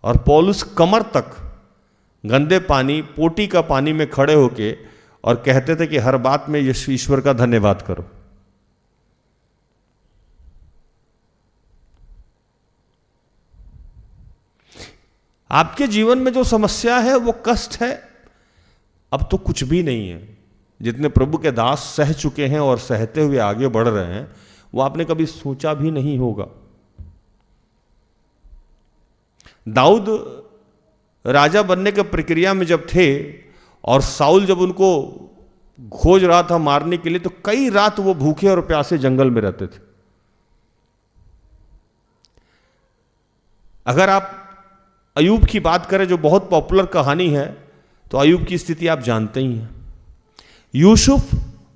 और पौलुस कमर तक गंदे पानी, पोटी का पानी में खड़े होके और कहते थे कि हर बात में ईश्वर का धन्यवाद करो। आपके जीवन में जो समस्या है वो कष्ट है, अब तो कुछ भी नहीं है। जितने प्रभु के दास सह चुके हैं और सहते हुए आगे बढ़ रहे हैं वो आपने कभी सोचा भी नहीं होगा। दाऊद राजा बनने के प्रक्रिया में जब थे और साउल जब उनको खोज रहा था मारने के लिए, तो कई रात वो भूखे और प्यासे जंगल में रहते थे। अगर आप अयूब की बात करें जो बहुत पॉपुलर कहानी है, तो अयूब की स्थिति आप जानते ही हैं। यूसुफ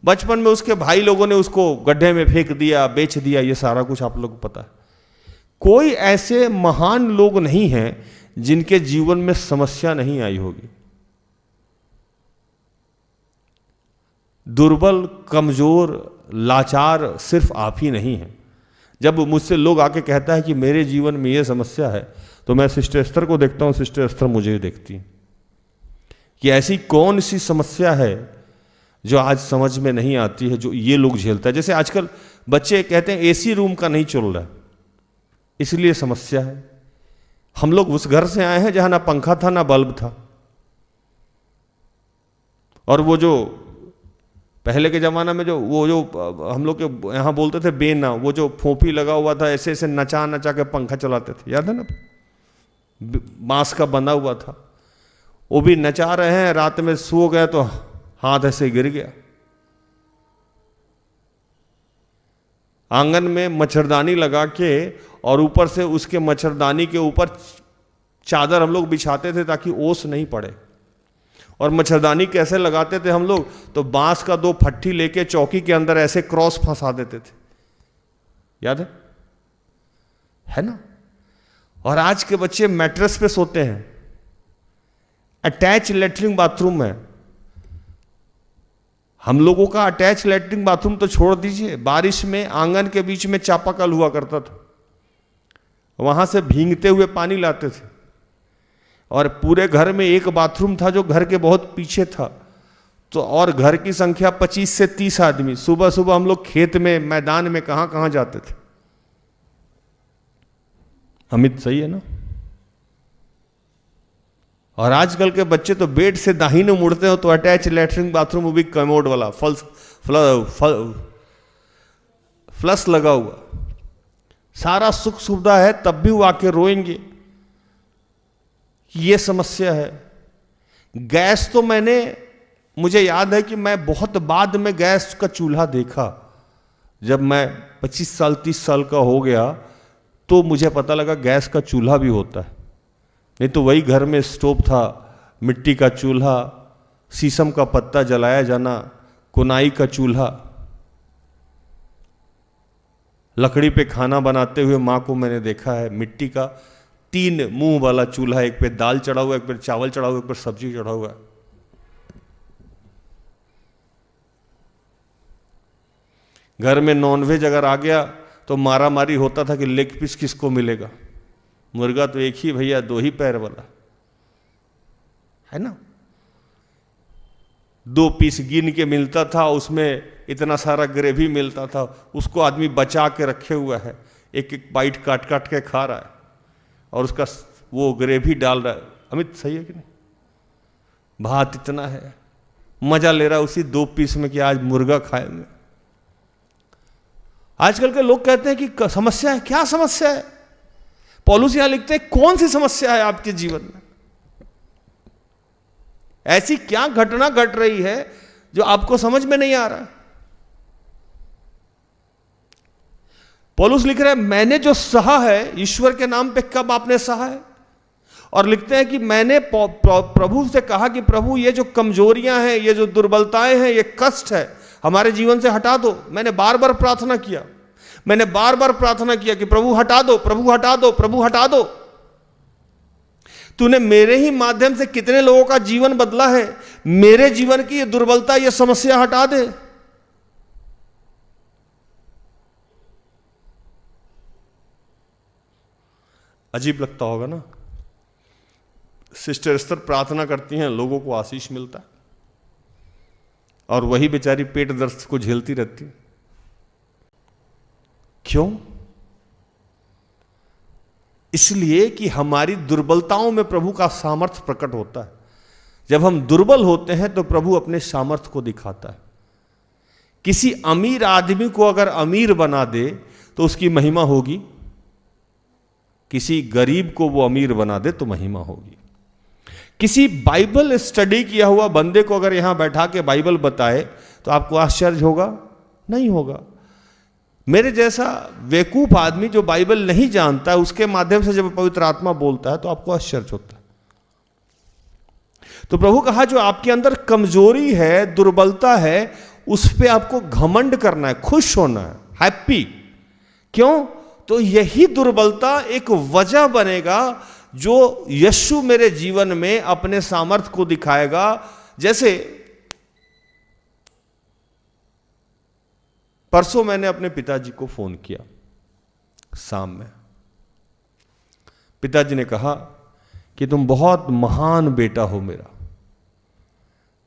बचपन में उसके भाई लोगों ने उसको गड्ढे में फेंक दिया, बेच दिया, ये सारा कुछ आप लोगों को पता है। कोई ऐसे महान लोग नहीं हैं जिनके जीवन में समस्या नहीं आई होगी। दुर्बल, कमजोर, लाचार सिर्फ आप ही नहीं हैं। जब मुझसे लोग आके कहता है कि मेरे जीवन में ये समस्या है, तो मैं सिस्टर एस्तर को देखता हूं, सिस्टर एस्तर मुझे देखती है कि ऐसी कौन सी समस्या है जो आज समझ में नहीं आती है, जो ये लोग झेलता है। जैसे आजकल बच्चे कहते हैं एसी रूम का नहीं चल रहा, इसलिए समस्या है। हम लोग उस घर से आए हैं जहां ना पंखा था ना बल्ब था, और वो जो पहले के जमाना में जो हम लोग के यहाँ बोलते थे बेना, वो जो फोंपी लगा हुआ था, ऐसे ऐसे नचा नचा के पंखा चलाते थे, याद है ना? बांस का बना हुआ था, वो भी नचा रहे हैं, रात में सो गए तो हाथ ऐसे गिर गया। आंगन में मच्छरदानी लगा के और ऊपर से उसके मच्छरदानी के ऊपर चादर हम लोग बिछाते थे ताकि ओस नहीं पड़े। और मच्छरदानी कैसे लगाते थे हम लोग? तो बांस का 2 फट्टी लेके चौकी के अंदर ऐसे क्रॉस फंसा देते थे, याद है ना? और आज के बच्चे मैट्रेस पे सोते हैं, अटैच लेटरिन बाथरूम है। हम लोगों का अटैच लेटरिन बाथरूम तो छोड़ दीजिए, बारिश में आंगन के बीच में चापाकल हुआ करता था, वहां से भींगते हुए पानी लाते थे। और पूरे घर में एक बाथरूम था जो घर के बहुत पीछे था, तो और घर की संख्या 25 से 30 आदमी। सुबह सुबह हम लोग खेत में, मैदान में, कहां कहां जाते थे। अमित सही है ना? और आजकल के बच्चे तो बेड से दाहिने मुड़ते हो तो अटैच लेटरिन बाथरूम, वो भी कमोड वाला, फ्लश लगा हुआ, सारा सुख सुविधा है, तब भी वो आके रोएंगे। ये समस्या है। गैस तो मुझे याद है कि मैं बहुत बाद में गैस का चूल्हा देखा। जब मैं 25 साल 30 साल का हो गया तो मुझे पता लगा गैस का चूल्हा भी होता है। नहीं तो वही घर में स्टोव था, मिट्टी का चूल्हा, शीशम का पत्ता जलाया जाना, कुनाई का चूल्हा। लकड़ी पे खाना बनाते हुए माँ को मैंने देखा है, मिट्टी का 3 मुंह वाला चूल्हा, एक पे दाल चढ़ा हुआ, एक पे चावल चढ़ा हुआ, एक पे सब्जी चढ़ा हुआ। घर में नॉनवेज अगर आ गया तो मारा मारी होता था कि लेग पीस किसको मिलेगा। मुर्गा तो एक ही भैया, 2 ही पैर वाला है ना। 2 पीस गिन के मिलता था, उसमें इतना सारा ग्रेवी मिलता था, उसको आदमी बचा के रखे हुआ है, एक एक बाइट काट काट के खा रहा है और उसका वो ग्रेवी डाल रहा है। अमित सही है कि नहीं? भात इतना है, मजा ले रहा है उसी 2 पीस में कि आज मुर्गा खाएंगे। आजकल के लोग कहते हैं कि समस्या है। क्या समस्या है? पौलुस यहां लिखते हैं कौन सी समस्या है आपके जीवन में? ऐसी क्या घटना घट रही है जो आपको समझ में नहीं आ रहा है? पौलुस लिख रहा है मैंने जो सहा है, ईश्वर के नाम पे कब आपने सहा है? और लिखते हैं कि मैंने प्रभु से कहा कि प्रभु ये जो कमजोरियां हैं, ये जो दुर्बलताएं हैं, ये कष्ट है, हमारे जीवन से हटा दो। मैंने बार बार प्रार्थना किया, मैंने बार बार प्रार्थना किया कि प्रभु हटा दो, प्रभु हटा दो, प्रभु हटा दो। तूने मेरे ही माध्यम से कितने लोगों का जीवन बदला है, मेरे जीवन की ये दुर्बलता, ये समस्या हटा दे। अजीब लगता होगा ना, सिस्टर एस्तर प्रार्थना करती हैं, लोगों को आशीष मिलता है, और वही बेचारी पेट दर्द को झेलती रहती है। क्यों? इसलिए कि हमारी दुर्बलताओं में प्रभु का सामर्थ्य प्रकट होता है। जब हम दुर्बल होते हैं तो प्रभु अपने सामर्थ्य को दिखाता है। किसी अमीर आदमी को अगर अमीर बना दे तो उसकी महिमा होगी, किसी गरीब को वो अमीर बना दे तो महिमा होगी। किसी बाइबल स्टडी किया हुआ बंदे को अगर यहां बैठा के बाइबल बताए तो आपको आश्चर्य होगा? नहीं होगा। मेरे जैसा बेवकूफ आदमी जो बाइबल नहीं जानता है, उसके माध्यम से जब पवित्र आत्मा बोलता है तो आपको आश्चर्य होता है। तो प्रभु कहा जो आपके अंदर कमजोरी है, दुर्बलता है, उस पे आपको घमंड करना है, खुश होना है, हैप्पी। क्यों? तो यही दुर्बलता एक वजह बनेगा जो यीशु मेरे जीवन में अपने सामर्थ्य को दिखाएगा। जैसे परसों मैंने अपने पिताजी को फोन किया शाम में। पिताजी ने कहा कि तुम बहुत महान बेटा हो मेरा।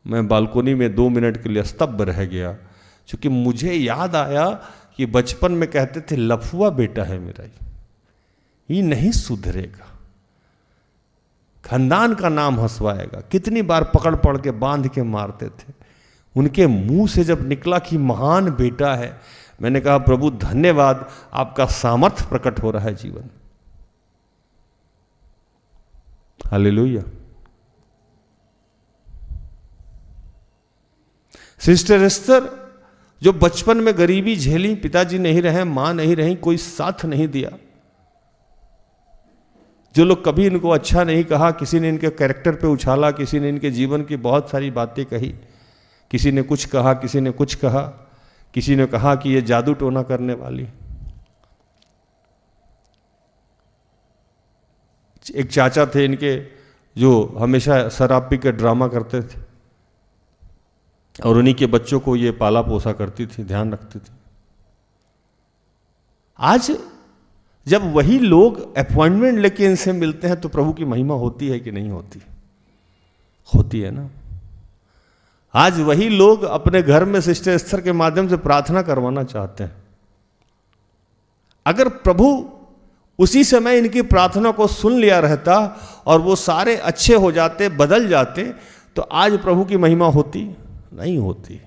मैं बालकोनी में 2 मिनट के लिए स्तब्ध रह गया, क्योंकि मुझे याद आया कि बचपन में कहते थे लफुआ बेटा है मेरा, ये नहीं सुधरेगा, खानदान का नाम हंसवाएगा। कितनी बार पकड़ पड़ के बांध के मारते थे। उनके मुंह से जब निकला कि महान बेटा है, मैंने कहा प्रभु धन्यवाद, आपका सामर्थ्य प्रकट हो रहा है जीवन। हालेलुया। सिस्टर एस्तर जो बचपन में गरीबी झेली, पिताजी नहीं रहे, मां नहीं रही, कोई साथ नहीं दिया, जो लोग कभी इनको अच्छा नहीं कहा, किसी ने इनके कैरेक्टर पे उछाला, किसी ने इनके जीवन की बहुत सारी बातें कही, किसी ने कुछ कहा, किसी ने कुछ कहा, किसी ने कहा कि ये जादू टोना करने वाली। एक चाचा थे इनके जो हमेशा शराब पी के ड्रामा करते थे, और उन्हीं के बच्चों को ये पाला पोसा करती थी, ध्यान रखती थी। आज जब वही लोग अपॉइंटमेंट लेके इनसे मिलते हैं तो प्रभु की महिमा होती है कि नहीं होती? होती है ना। आज वही लोग अपने घर में सिस्टर एस्तर के माध्यम से प्रार्थना करवाना चाहते हैं। अगर प्रभु उसी समय इनकी प्रार्थना को सुन लिया रहता और वो सारे अच्छे हो जाते, बदल जाते, तो आज प्रभु की महिमा होती? नहीं होती,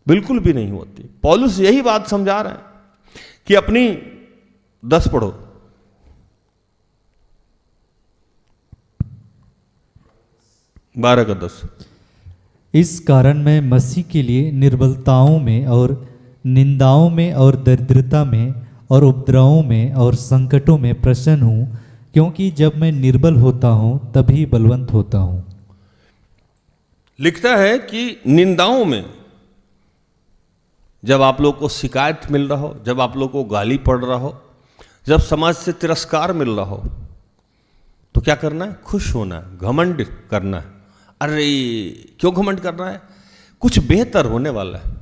बिल्कुल भी नहीं होती। पौलुस यही बात समझा रहे हैं कि अपनी 10 पढ़ो। बारह का 10। इस कारण मैं मसीह के लिए निर्बलताओं में और निंदाओं में और दरिद्रता में और उपद्रवों में और संकटों में प्रसन्न हूँ, क्योंकि जब मैं निर्बल होता हूँ तभी बलवंत होता हूँ। लिखता है कि निंदाओं में, जब आप लोग को शिकायत मिल रहा हो, जब आप लोग को गाली पड़ रहा हो, जब समाज से तिरस्कार मिल रहा हो, तो क्या करना है? खुश होना है, घमंड करना है। अरे क्यों घमंड करना है? कुछ बेहतर होने वाला है।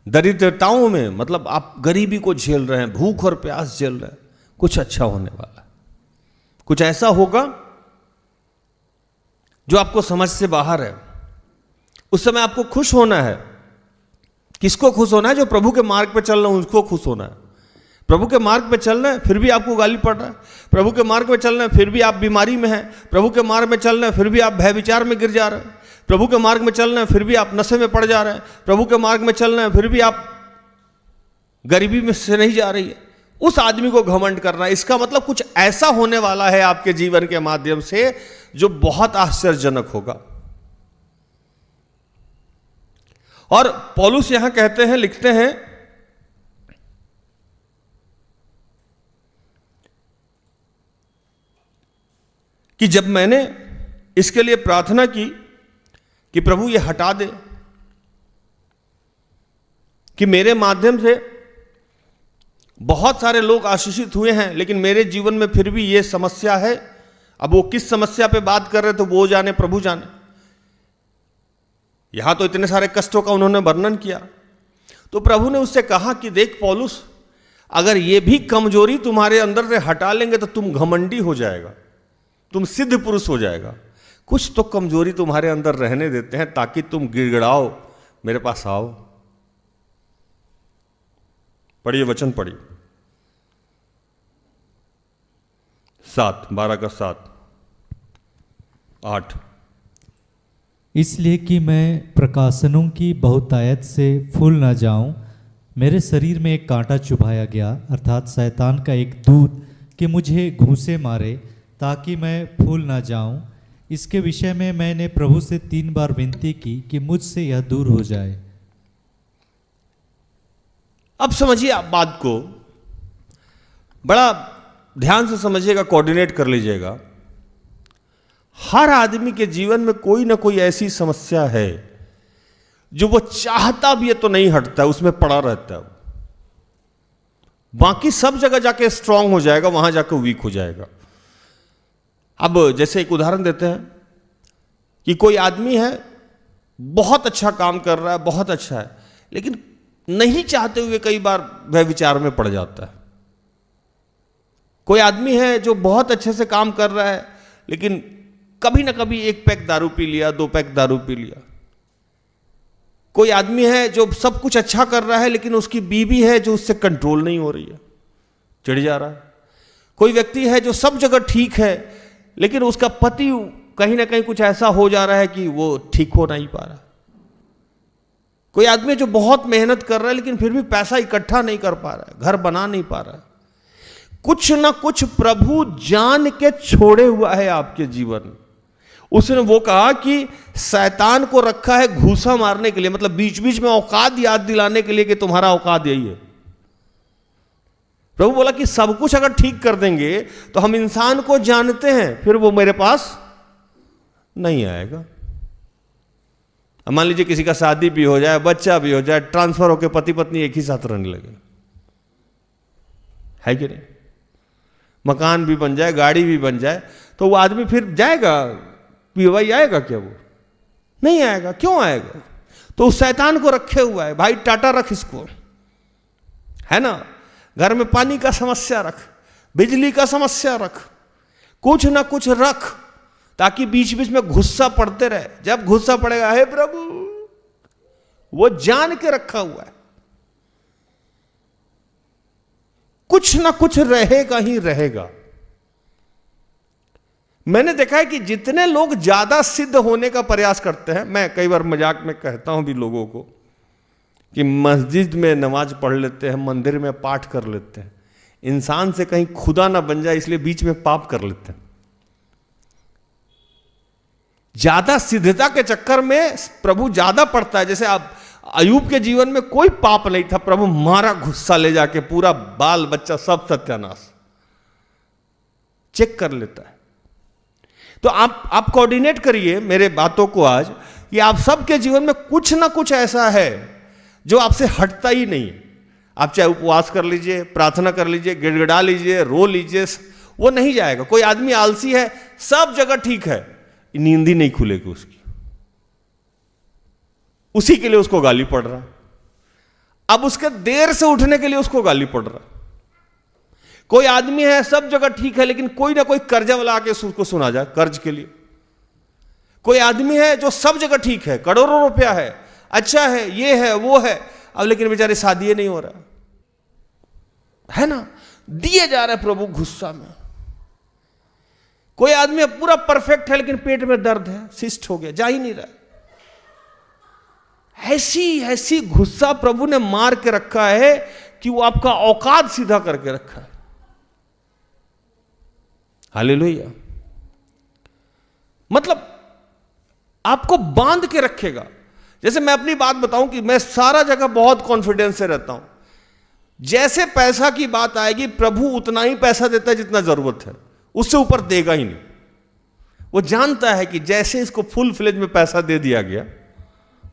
दरिद्रताओं में मतलब आप गरीबी को झेल रहे हैं, भूख और प्यास झेल रहे हैं, कुछ अच्छा होने वाला है। कुछ ऐसा होगा जो आपको समझ से बाहर है। उस समय आपको खुश होना है। किसको खुश होना है? जो प्रभु के मार्ग पे चल रहे हैं, उसको खुश होना है। प्रभु के मार्ग पे चल रहे हैं फिर भी आपको गाली पड़ रहा है, प्रभु के मार्ग पे चल रहे हैं फिर भी आप बीमारी में हैं, प्रभु के मार्ग में चल रहे हैं फिर भी आप भय विचार में गिर जा रहे हैं, प्रभु के मार्ग में चल रहे हैं फिर भी आप नशे में पड़ जा रहे हैं, प्रभु के मार्ग में चल रहे हैं फिर भी आप गरीबी में से नहीं जा रही है, उस आदमी को घमंड करना है। इसका मतलब कुछ ऐसा होने वाला है आपके जीवन के माध्यम से जो बहुत आश्चर्यजनक होगा। और पौलुस यहां कहते हैं, लिखते हैं कि जब मैंने इसके लिए प्रार्थना की कि प्रभु ये हटा दे, कि मेरे माध्यम से बहुत सारे लोग आशीषित हुए हैं, लेकिन मेरे जीवन में फिर भी ये समस्या है। अब वो किस समस्या पे बात कर रहे थे वो जाने, प्रभु जाने। यहां तो इतने सारे कष्टों का उन्होंने वर्णन किया। तो प्रभु ने उससे कहा कि देख पौलुस, अगर ये भी कमजोरी तुम्हारे अंदर से हटा लेंगे तो तुम घमंडी हो जाएगा, तुम सिद्ध पुरुष हो जाएगा। कुछ तो कमजोरी तुम्हारे अंदर रहने देते हैं ताकि तुम गिड़गिड़ाओ, मेरे पास आओ। पढ़िए वचन, पढ़िए 7, 12 का 7, 8। इसलिए कि मैं प्रकाशनों की बहुतायत से फूल न जाऊं, मेरे शरीर में एक कांटा चुभाया गया, अर्थात शैतान का एक दूत कि मुझे घूंसे मारे ताकि मैं फूल न जाऊं। इसके विषय में मैंने प्रभु से 3 बार विनती की कि मुझसे यह दूर हो जाए। अब समझिए आप बात को, बड़ा ध्यान से समझिएगा, कोऑर्डिनेट कर लीजिएगा। हर आदमी के जीवन में कोई ना कोई ऐसी समस्या है जो वो चाहता भी है तो नहीं हटता है, उसमें पड़ा रहता है। बाकी सब जगह जाके स्ट्रांग हो जाएगा, वहां जाके वीक हो जाएगा। अब जैसे एक उदाहरण देते हैं कि कोई आदमी है, बहुत अच्छा काम कर रहा है, बहुत अच्छा है, लेकिन नहीं चाहते हुए कई बार वह विचार में पड़ जाता है। कोई आदमी है जो बहुत अच्छे से काम कर रहा है, लेकिन कभी ना कभी 1 पैक दारू पी लिया, 2 पैक दारू पी लिया। कोई आदमी है जो सब कुछ अच्छा कर रहा है, लेकिन उसकी बीवी है जो उससे कंट्रोल नहीं हो रही है, चिढ़ जा रहा है। कोई व्यक्ति है जो सब जगह ठीक है, लेकिन उसका पति कहीं ना कहीं कुछ ऐसा हो जा रहा है कि वो ठीक हो नहीं पा रहा। कोई आदमी जो बहुत मेहनत कर रहा है, लेकिन फिर भी पैसा इकट्ठा नहीं कर पा रहा है, घर बना नहीं पा रहा है। कुछ ना कुछ प्रभु जान के छोड़े हुआ है आपके जीवन में। उसने वो कहा कि शैतान को रखा है घूसा मारने के लिए, मतलब बीच बीच में औकात याद दिलाने के लिए कि तुम्हारा औकात यही है। प्रभु बोला कि सब कुछ अगर ठीक कर देंगे तो हम इंसान को जानते हैं, फिर वो मेरे पास नहीं आएगा। अब मान लीजिए किसी का शादी भी हो जाए, बच्चा भी हो जाए, ट्रांसफर होकर पति पत्नी एक ही साथ रहने लगे, है कि नहीं? मकान भी बन जाए, गाड़ी भी बन जाए, तो वो आदमी फिर जाएगा, पीवाई आएगा क्या? वो नहीं आएगा। क्यों आएगा? तो उस शैतान को रखे हुआ है, भाई टाटा रख इसको, है ना। घर में पानी का समस्या रख, बिजली का समस्या रख, कुछ ना कुछ रख, ताकि बीच बीच में गुस्सा पड़ते रहे। जब गुस्सा पड़ेगा, हे प्रभु, वो जान के रखा हुआ है, कुछ ना कुछ रहेगा ही रहेगा। मैंने देखा है कि जितने लोग ज्यादा सिद्ध होने का प्रयास करते हैं, मैं कई बार मजाक में कहता हूं भी लोगों को कि मस्जिद में नमाज पढ़ लेते हैं, मंदिर में पाठ कर लेते हैं, इंसान से कहीं खुदा ना बन जाए इसलिए बीच में पाप कर लेते हैं। ज्यादा सिद्धता के चक्कर में प्रभु ज्यादा पड़ता है। जैसे आप अयूब के जीवन में कोई पाप नहीं था, प्रभु मारा गुस्सा ले जाके, पूरा बाल बच्चा सब सत्यानाश, चेक कर लेता है। तो आप कोऑर्डिनेट करिए मेरे बातों को आज, कि आप सबके जीवन में कुछ ना कुछ ऐसा है जो आपसे हटता ही नहीं। आप चाहे उपवास कर लीजिए, प्रार्थना कर लीजिए, गिड़गिड़ा लीजिए, रो लीजिए, वो नहीं जाएगा। कोई आदमी आलसी है, सब जगह ठीक है, नींद ही नहीं खुलेगी उसकी, उसी के लिए उसको गाली पड़ रहा। अब उसके देर से उठने के लिए उसको गाली पड़ रहा। कोई आदमी है सब जगह ठीक है, लेकिन कोई ना कोई कर्जा वाला आके उसको सुना जाए कर्ज के लिए। कोई आदमी है जो सब जगह ठीक है, करोड़ों रुपया है, अच्छा है, ये है वो है, अब लेकिन बेचारे शादी नहीं हो रहा है ना, दिए जा रहे प्रभु गुस्सा में। कोई आदमी पूरा परफेक्ट है, लेकिन पेट में दर्द है, सिस्ट हो गया, जा ही नहीं रहा। ऐसी गुस्सा प्रभु ने मार के रखा है कि वो आपका औकात सीधा करके रखा है। हालेलुया। मतलब आपको बांध के रखेगा। जैसे मैं अपनी बात बताऊं कि मैं सारा जगह बहुत कॉन्फिडेंस से रहता हूं। जैसे पैसा की बात आएगी, प्रभु उतना ही पैसा देता है जितना जरूरत है, उससे ऊपर देगा ही नहीं। वो जानता है कि जैसे इसको फुल फ्लेज में पैसा दे दिया गया,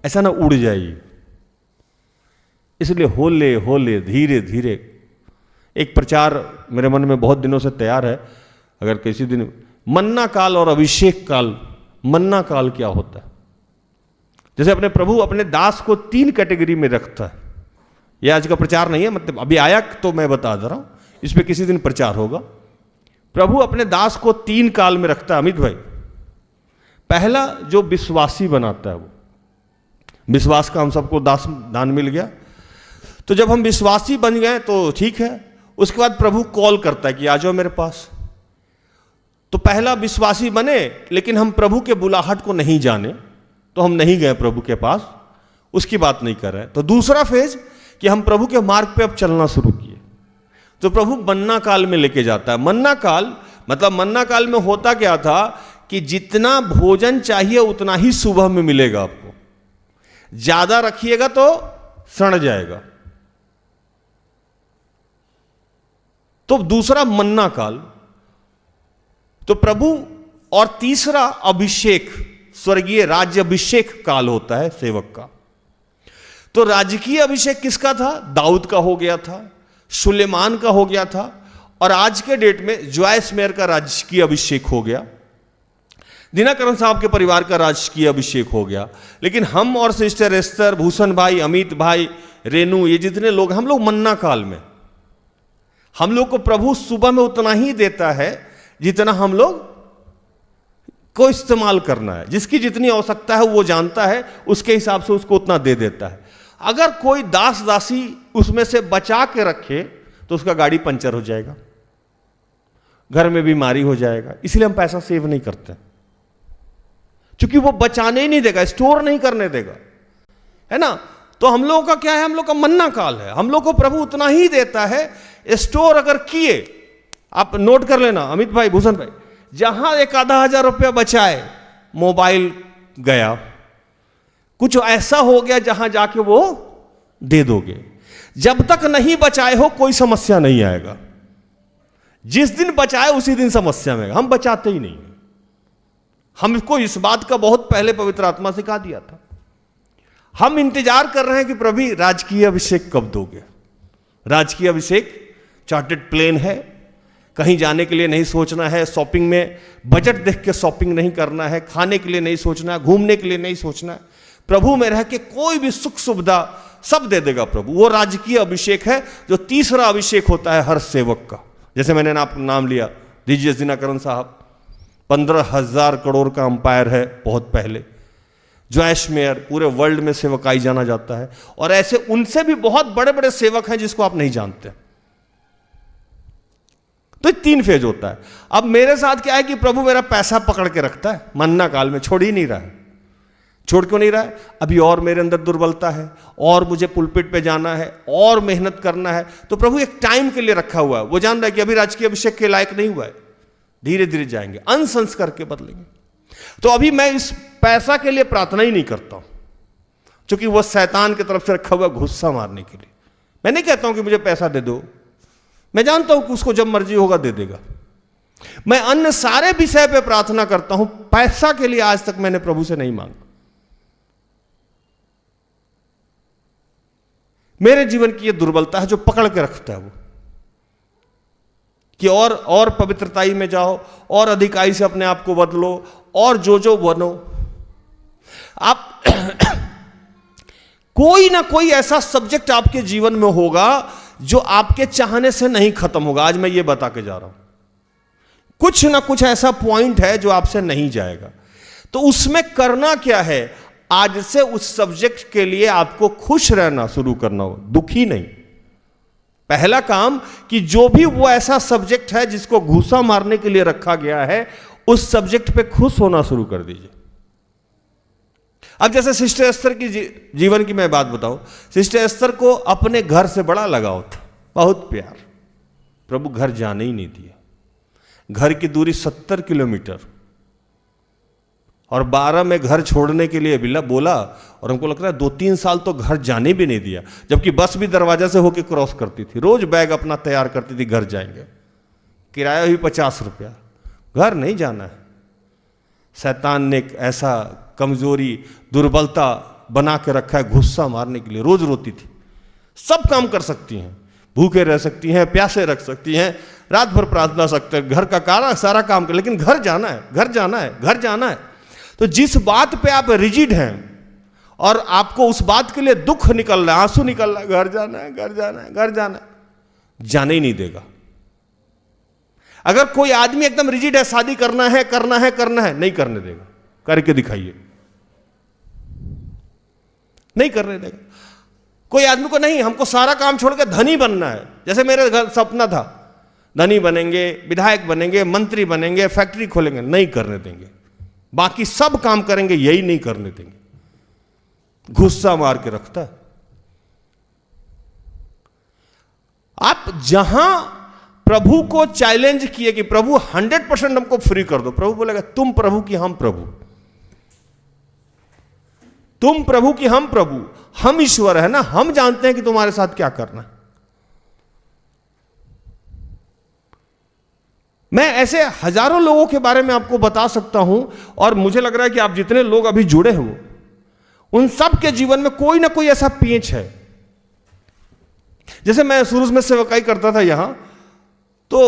ऐसा ना उड़ जाएगी। इसलिए होले होले धीरे धीरे एक प्रचार मेरे मन में बहुत दिनों से तैयार है, अगर किसी दिन मन्ना काल और अभिषेक काल। मन्ना काल क्या होता है? जैसे अपने प्रभु अपने दास को 3 कैटेगरी में रखता है। यह आज का प्रचार नहीं है, मतलब अभी आया तो मैं बता दे रहा हूं, इस पे किसी दिन प्रचार होगा। प्रभु अपने दास को 3 काल में रखता है अमित भाई। पहला जो विश्वासी बनाता है, वो विश्वास का हम सबको दान मिल गया, तो जब हम विश्वासी बन गए तो ठीक है। उसके बाद प्रभु कॉल करता है कि आ जाओ मेरे पास। तो पहला विश्वासी बने, लेकिन हम प्रभु के बुलाहट को नहीं जाने, तो हम नहीं गए प्रभु के पास, उसकी बात नहीं कर रहे। तो दूसरा फेज कि हम प्रभु के मार्ग पे अब चलना शुरू किए, तो प्रभु मन्ना काल में लेके जाता है। मन्ना काल मतलब मन्ना काल में होता क्या था कि जितना भोजन चाहिए उतना ही सुबह में मिलेगा आपको, ज्यादा रखिएगा तो सड़ जाएगा। तो दूसरा मन्ना काल, तो प्रभु, और तीसरा अभिषेक, स्वर्गीय राज्य अभिषेक काल होता है सेवक का। तो राजकीय अभिषेक किसका था? दाऊद का हो गया था, सुलेमान का हो गया था, और आज के डेट में जॉयस मेयर का राजकीय अभिषेक हो गया, दिनाकरण साहब के परिवार का राजकीय अभिषेक हो गया। लेकिन हम और सिस्टर एस्तर, भूषण भाई, अमित भाई, रेनू, ये जितने लोग, हम लोग मन्ना काल में, हम लोग को प्रभु सुबह में उतना ही देता है जितना हम लोग को इस्तेमाल करना है। जिसकी जितनी आवश्यकता है वो जानता है, उसके हिसाब से उसको उतना दे देता है। अगर कोई दास दासी उसमें से बचा के रखे तो उसका गाड़ी पंचर हो जाएगा, घर में बीमारी हो जाएगा। इसलिए हम पैसा सेव नहीं करते, क्योंकि वो बचाने ही नहीं देगा, स्टोर नहीं करने देगा, है ना। तो हम लोगों का क्या है? हम लोग का मन्ना काल है। हम लोग को प्रभु उतना ही देता है। स्टोर अगर किए, आप नोट कर लेना अमित भाई, भूषण भाई, जहां 1,000 रुपया बचाए, मोबाइल गया, कुछ ऐसा हो गया जहां जाके वो दे दोगे। जब तक नहीं बचाए हो कोई समस्या नहीं आएगा, जिस दिन बचाए उसी दिन समस्या में। हम बचाते ही नहीं। हमको इस बात का बहुत पहले पवित्र आत्मा सिखा दिया था। हम इंतजार कर रहे हैं कि प्रभु राजकीय अभिषेक कब दोगे। राजकीय अभिषेक चार्टेड प्लेन है, कहीं जाने के लिए नहीं सोचना है, शॉपिंग में बजट देख के शॉपिंग नहीं करना है, खाने के लिए नहीं सोचना है, घूमने के लिए नहीं सोचना है। प्रभु में रह के कोई भी सुख सुविधा सब दे देगा प्रभु। वो राजकीय अभिषेक है, जो तीसरा अभिषेक होता है हर सेवक का। जैसे मैंने नाम लिया डीजीएस दिनाकरण साहब, 15,000 करोड़ का अंपायर है बहुत पहले। जॉयस मेयर, पूरे वर्ल्ड में सेवकाई जाना जाता है। और ऐसे उनसे भी बहुत बड़े बड़े सेवक हैं जिसको आप नहीं जानते। तो 3 फेज होता है। अब मेरे साथ क्या है कि प्रभु मेरा पैसा पकड़ के रखता है मन्ना काल में, छोड़ ही नहीं रहा है। छोड़ क्यों नहीं रहा है? अभी और मेरे अंदर दुर्बलता है, और मुझे पुलपिट पे जाना है, और मेहनत करना है। तो प्रभु एक टाइम के लिए रखा हुआ है। वो जान रहा है कि अभी राजकीय अभिषेक के लायक नहीं हुआ है, धीरे धीरे जाएंगे, अंश करके बदलेंगे। तो अभी मैं इस पैसा के लिए प्रार्थना ही नहीं करता हूं, क्योंकि वह शैतान की तरफ से रखा हुआ गुस्सा मारने के लिए। मैं नहीं कहता हूं कि मुझे पैसा दे दो, मैं जानता हूं कि उसको जब मर्जी होगा दे देगा। मैं अन्य सारे विषय पे प्रार्थना करता हूं, पैसा के लिए आज तक मैंने प्रभु से नहीं मांगा। मेरे जीवन की यह दुर्बलता है जो पकड़ के रखता है वो, कि और पवित्रताई में जाओ, और अधिकाई से अपने आप को बदलो, और जो बनो। आप कोई ना कोई ऐसा सब्जेक्ट आपके जीवन में होगा जो आपके चाहने से नहीं खत्म होगा। आज मैं ये बता के जा रहा हूं, कुछ ना कुछ ऐसा पॉइंट है जो आपसे नहीं जाएगा। तो उसमें करना क्या है? आज से उस सब्जेक्ट के लिए आपको खुश रहना शुरू करना हो, दुखी नहीं। पहला काम कि जो भी वो ऐसा सब्जेक्ट है जिसको घूसा मारने के लिए रखा गया है, उस सब्जेक्ट पे खुश होना शुरू कर दीजिए। अब जैसे सिस्टर एस्तर की जीवन की मैं बात बताऊं, सिस्टर एस्तर को अपने घर से बड़ा लगाव था, बहुत प्यार। प्रभु घर जाने ही नहीं दिया। घर की दूरी 70 किलोमीटर, और 12 में घर छोड़ने के लिए बिल्ला बोला, और हमको लगता है 2-3 साल तो घर जाने भी नहीं दिया, जबकि बस भी दरवाजा से होकर क्रॉस करती थी। रोज बैग अपना तैयार करती थी, घर जाएंगे, किराया भी 50 रुपया, घर नहीं जाना है। शैतान ने एक ऐसा कमजोरी, दुर्बलता बना के रखा है गुस्सा मारने के लिए। रोज रोती थी। सब काम कर सकती हैं, भूखे रह सकती हैं, प्यासे रख सकती हैं, रात भर प्रार्थना सकते हैं, घर का सारा काम कर, लेकिन घर जाना है, घर जाना है, घर जाना है। तो जिस बात पे आप रिजिड हैं और आपको उस बात के लिए दुख निकल रहा है, आंसू निकल रहा है, घर जाना है, घर जाना है, घर जाना है, जाने ही नहीं देगा। अगर कोई आदमी एकदम रिजिड है, शादी करना है, करना है, करना है, नहीं करने देगा। करके दिखाइए, नहीं करने देगा। कोई आदमी को नहीं, हमको सारा काम छोड़ के धनी बनना है, जैसे मेरे घर सपना था, धनी बनेंगे, विधायक बनेंगे, मंत्री बनेंगे, फैक्ट्री खोलेंगे, नहीं करने देंगे। बाकी सब काम करेंगे, यही नहीं करने देंगे। गुस्सा मार के रखता है। आप जहां प्रभु को चैलेंज किए कि प्रभु 100% हमको फ्री कर दो, प्रभु बोलेगा तुम प्रभु की हम प्रभु, तुम प्रभु की हम प्रभु, हम ईश्वर है ना, हम जानते हैं कि तुम्हारे साथ क्या करना है। मैं ऐसे हजारों लोगों के बारे में आपको बता सकता हूं, और मुझे लग रहा है कि आप जितने लोग अभी जुड़े हो उन सब के जीवन में कोई ना कोई ऐसा पेंच है। जैसे मैं शुरू में सेवकाई करता था यहां, तो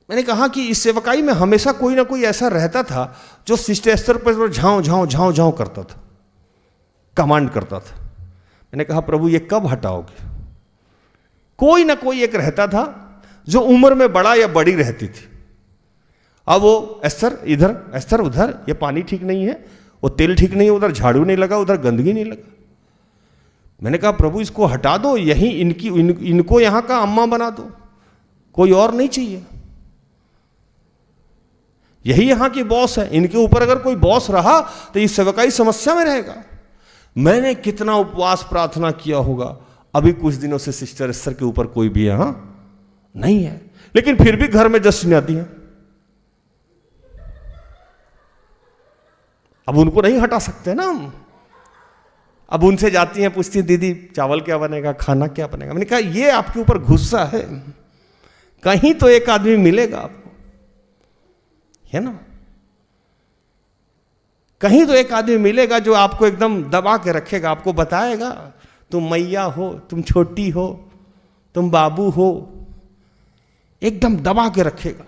मैंने कहा कि इस सेवकाई में हमेशा कोई ना कोई ऐसा रहता था जो सिस्टर स्तर पर झांव झांव झांव झांव करता था, कमांड करता था। मैंने कहा प्रभु ये कब हटाओगे? कोई ना कोई एक रहता था जो उम्र में बड़ा या बड़ी रहती थी। अब वो एस्तर इधर, एस्तर उधर, ये पानी ठीक नहीं है, वो तेल ठीक नहीं है, उधर झाड़ू नहीं लगा, उधर गंदगी नहीं लगा। मैंने कहा प्रभु इसको हटा दो, यही इनको यहां का अम्मा बना दो, कोई और नहीं चाहिए, यही यहां की बॉस है, इनके ऊपर अगर कोई बॉस रहा तो ये सेवकाई समस्या में रहेगा। मैंने कितना उपवास प्रार्थना किया होगा, अभी कुछ दिनों से सिस्टर एस्तर के ऊपर कोई भी यहां नहीं है, लेकिन फिर भी घर में जश्न आती है। अब उनको नहीं हटा सकते ना हम। अब उनसे जाती हैं, पूछती हैं दीदी चावल क्या बनेगा, खाना क्या बनेगा। मैंने कहा ये आपके ऊपर गुस्सा है, कहीं तो एक आदमी मिलेगा आपको, है ना, कहीं तो एक आदमी मिलेगा जो आपको एकदम दबा के रखेगा, आपको बताएगा तुम मैया हो, तुम छोटी हो, तुम बाबू हो, एकदम दबा के रखेगा।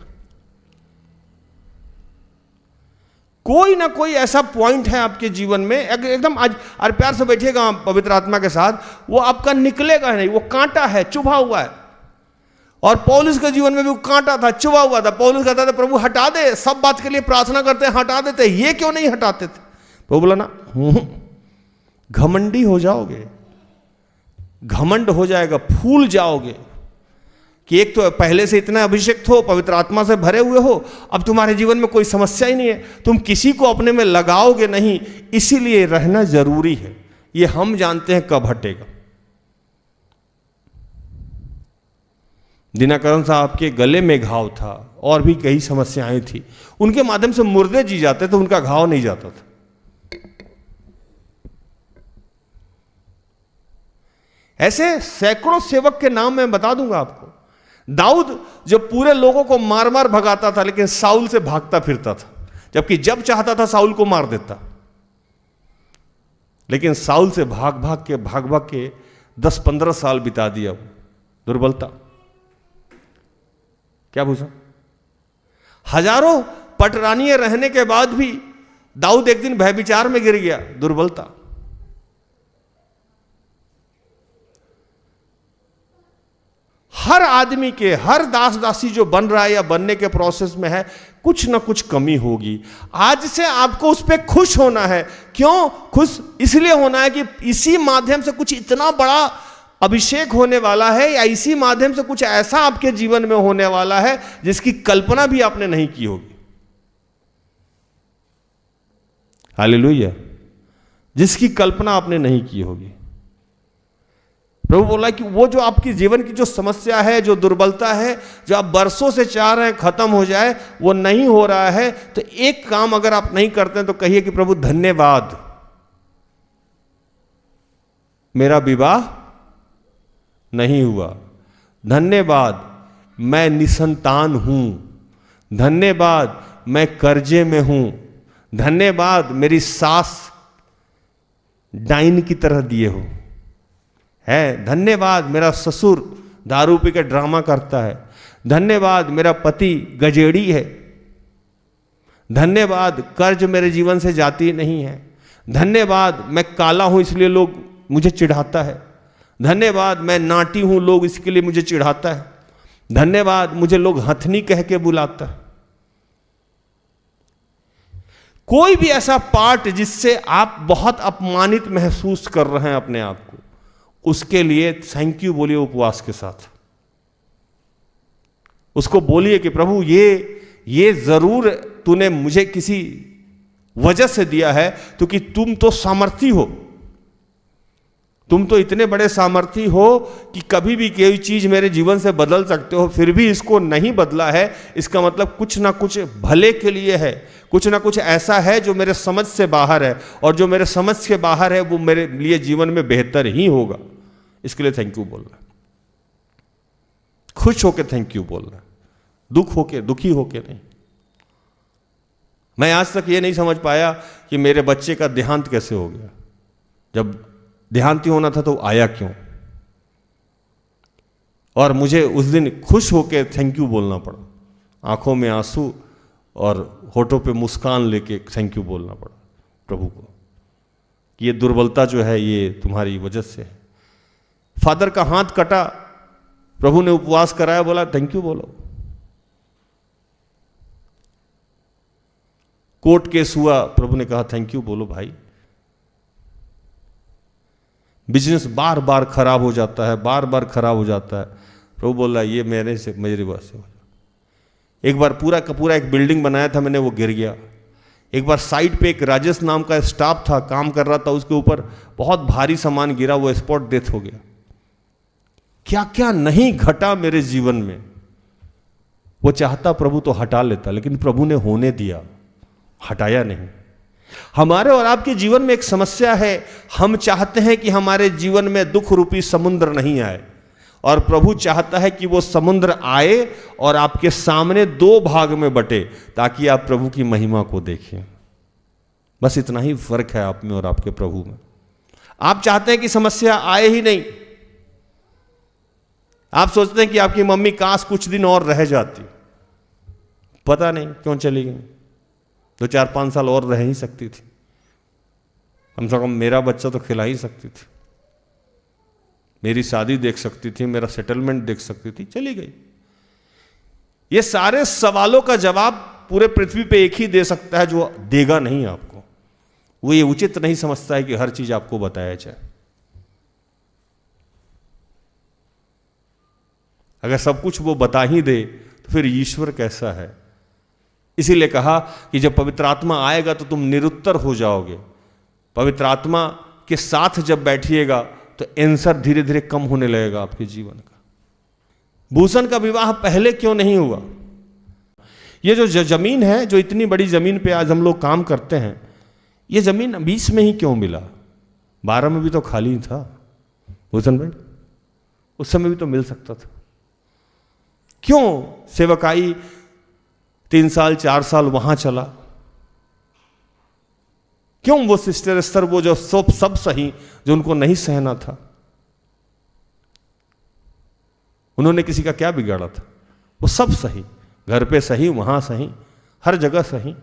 कोई ना कोई ऐसा पॉइंट है आपके जीवन में, एकदम आज और प्यार से बैठेगा पवित्र आत्मा के साथ, वो आपका निकलेगा नहीं, वो कांटा है, चुभा हुआ है। और पौलुस के जीवन में भी वो कांटा था, चुभा हुआ था। पौलुस कहता था प्रभु हटा दे, सब बात के लिए प्रार्थना करते हैं, हटा देते, ये क्यों नहीं हटाते थे? प्रभु बोला ना, घमंडी हो जाओगे, घमंड हो जाएगा, फूल जाओगे कि एक तो पहले से इतना अभिषेक हो, पवित्र आत्मा से भरे हुए हो, अब तुम्हारे जीवन में कोई समस्या ही नहीं है, तुम किसी को अपने में लगाओगे नहीं, इसीलिए रहना जरूरी है। ये हम जानते हैं कब हटेगा। दिनाकरण साहब के गले में घाव था और भी कई समस्याएं थी, उनके माध्यम से मुर्दे जी जाते तो उनका घाव नहीं जाता था। ऐसे सैकड़ों सेवक के नाम मैं बता दूंगा आपको। दाऊद जो पूरे लोगों को मार मार भगाता था, लेकिन साउल से भागता फिरता था, जबकि जब चाहता था साउल को मार देता, लेकिन साउल से भाग भाग के 10-15 साल बिता दिया। वो दुर्बलता क्या पूछा? हजारों पटरानियां रहने के बाद भी दाऊद एक दिन भयविचार में गिर गया, दुर्बलता। हर आदमी के, हर दास दासी जो बन रहा है या बनने के प्रोसेस में है, कुछ ना कुछ कमी होगी। आज से आपको उस पर खुश होना है। क्यों खुश? इसलिए होना है कि इसी माध्यम से कुछ इतना बड़ा अभिषेक होने वाला है, या इसी माध्यम से कुछ ऐसा आपके जीवन में होने वाला है जिसकी कल्पना भी आपने नहीं की होगी। हालेलुया। जिसकी कल्पना आपने नहीं की होगी। प्रभु बोला कि वो जो आपकी जीवन की जो समस्या है, जो दुर्बलता है, जो आप बरसों से चाह रहे हैं खत्म हो जाए, वो नहीं हो रहा है, तो एक काम अगर आप नहीं करते हैं तो कहिए कि प्रभु धन्यवाद, मेरा विवाह नहीं हुआ, धन्यवाद मैं निसंतान हूं, धन्यवाद मैं कर्जे में हूं, धन्यवाद मेरी सास डाइन की तरह दिए हो है, धन्यवाद मेरा ससुर दारू पी के ड्रामा करता है। धन्यवाद मेरा पति गजेड़ी है। धन्यवाद कर्ज मेरे जीवन से जाती नहीं है। धन्यवाद मैं काला हूं इसलिए लोग मुझे चिढ़ाता है। धन्यवाद मैं नाटी हूं, लोग इसके लिए मुझे चिढ़ाता है। धन्यवाद मुझे लोग हथनी कह के बुलाता है। कोई भी ऐसा पार्ट जिससे आप बहुत अपमानित महसूस कर रहे हैं अपने आप को, उसके लिए थैंक यू बोलिए उपवास के साथ। उसको बोलिए कि प्रभु ये जरूर तूने मुझे किसी वजह से दिया है, क्योंकि तुम तो सामर्थी हो। तुम तो इतने बड़े सामर्थी हो कि कभी भी कोई चीज मेरे जीवन से बदल सकते हो, फिर भी इसको नहीं बदला है। इसका मतलब कुछ ना कुछ भले के लिए है, कुछ ना कुछ ऐसा है जो मेरे समझ से बाहर है, और जो मेरे समझ के बाहर है वो मेरे लिए जीवन में बेहतर ही होगा। इसके लिए थैंक यू बोल रहा है। खुश होके थैंक यू बोल रहा है, दुखी होके नहीं। मैं आज तक ये नहीं समझ पाया कि मेरे बच्चे का देहांत कैसे हो गया। जब देहांती होना था तो आया क्यों, और मुझे उस दिन खुश होके थैंक यू बोलना पड़ा। आंखों में आंसू और होठों पे मुस्कान लेके थैंक यू बोलना पड़ा प्रभु को। ये दुर्बलता जो है ये तुम्हारी वजह से है। फादर का हाथ कटा, प्रभु ने उपवास कराया, बोला थैंक यू बोलो। कोर्ट केस हुआ, प्रभु ने कहा थैंक यू बोलो भाई। बिजनेस बार बार खराब हो जाता है, बार बार खराब हो जाता है, प्रभु बोल रहा है ये मेरी वजह से हो जाए। एक बार पूरा का पूरा एक बिल्डिंग बनाया था मैंने, वो गिर गया। एक बार साइड पे एक राजेश नाम का स्टाफ था, काम कर रहा था, उसके ऊपर बहुत भारी सामान गिरा, वो स्पॉट डेथ हो गया। क्या क्या नहीं घटा मेरे जीवन में। वो चाहता प्रभु तो हटा लेता, लेकिन प्रभु ने होने दिया, हटाया नहीं। हमारे और आपके जीवन में एक समस्या है, हम चाहते हैं कि हमारे जीवन में दुख रूपी समुद्र नहीं आए, और प्रभु चाहता है कि वो समुद्र आए और आपके सामने दो भाग में बटे, ताकि आप प्रभु की महिमा को देखें। बस इतना ही फर्क है आप में और आपके प्रभु में। आप चाहते हैं कि समस्या आए ही नहीं। आप सोचते हैं कि आपकी मम्मी काश कुछ दिन और रह जाती, पता नहीं क्यों चली गई। 2-4-5 साल और रह ही सकती थी, कम से कम मेरा बच्चा तो खिला ही सकती थी, मेरी शादी देख सकती थी, मेरा सेटलमेंट देख सकती थी, चली गई। ये सारे सवालों का जवाब पूरे पृथ्वी पे एक ही दे सकता है, जो देगा नहीं आपको। वो ये उचित नहीं समझता है कि हर चीज आपको बताया जाए। अगर सब कुछ वो बता ही दे तो फिर ईश्वर कैसा है। इसीलिए कहा कि जब पवित्र आत्मा आएगा तो तुम निरुत्तर हो जाओगे। पवित्र आत्मा के साथ जब बैठिएगा तो आंसर धीरे धीरे कम होने लगेगा आपके जीवन का। भूषण का विवाह पहले क्यों नहीं हुआ? ये जो जमीन है, जो इतनी बड़ी जमीन पे आज हम लोग काम करते हैं, ये जमीन 20 में ही क्यों मिला? 12 में भी तो खाली ही था भूषण भाई, उस समय भी तो मिल सकता था। क्यों सेवकाई 3 साल 4 साल वहां चला? क्यों वो सिस्टर एस्तर, वो जो सब सही, जो उनको नहीं सहना था, उन्होंने किसी का क्या बिगाड़ा था? वो सब सही, घर पे सही, वहां सही, हर जगह सही।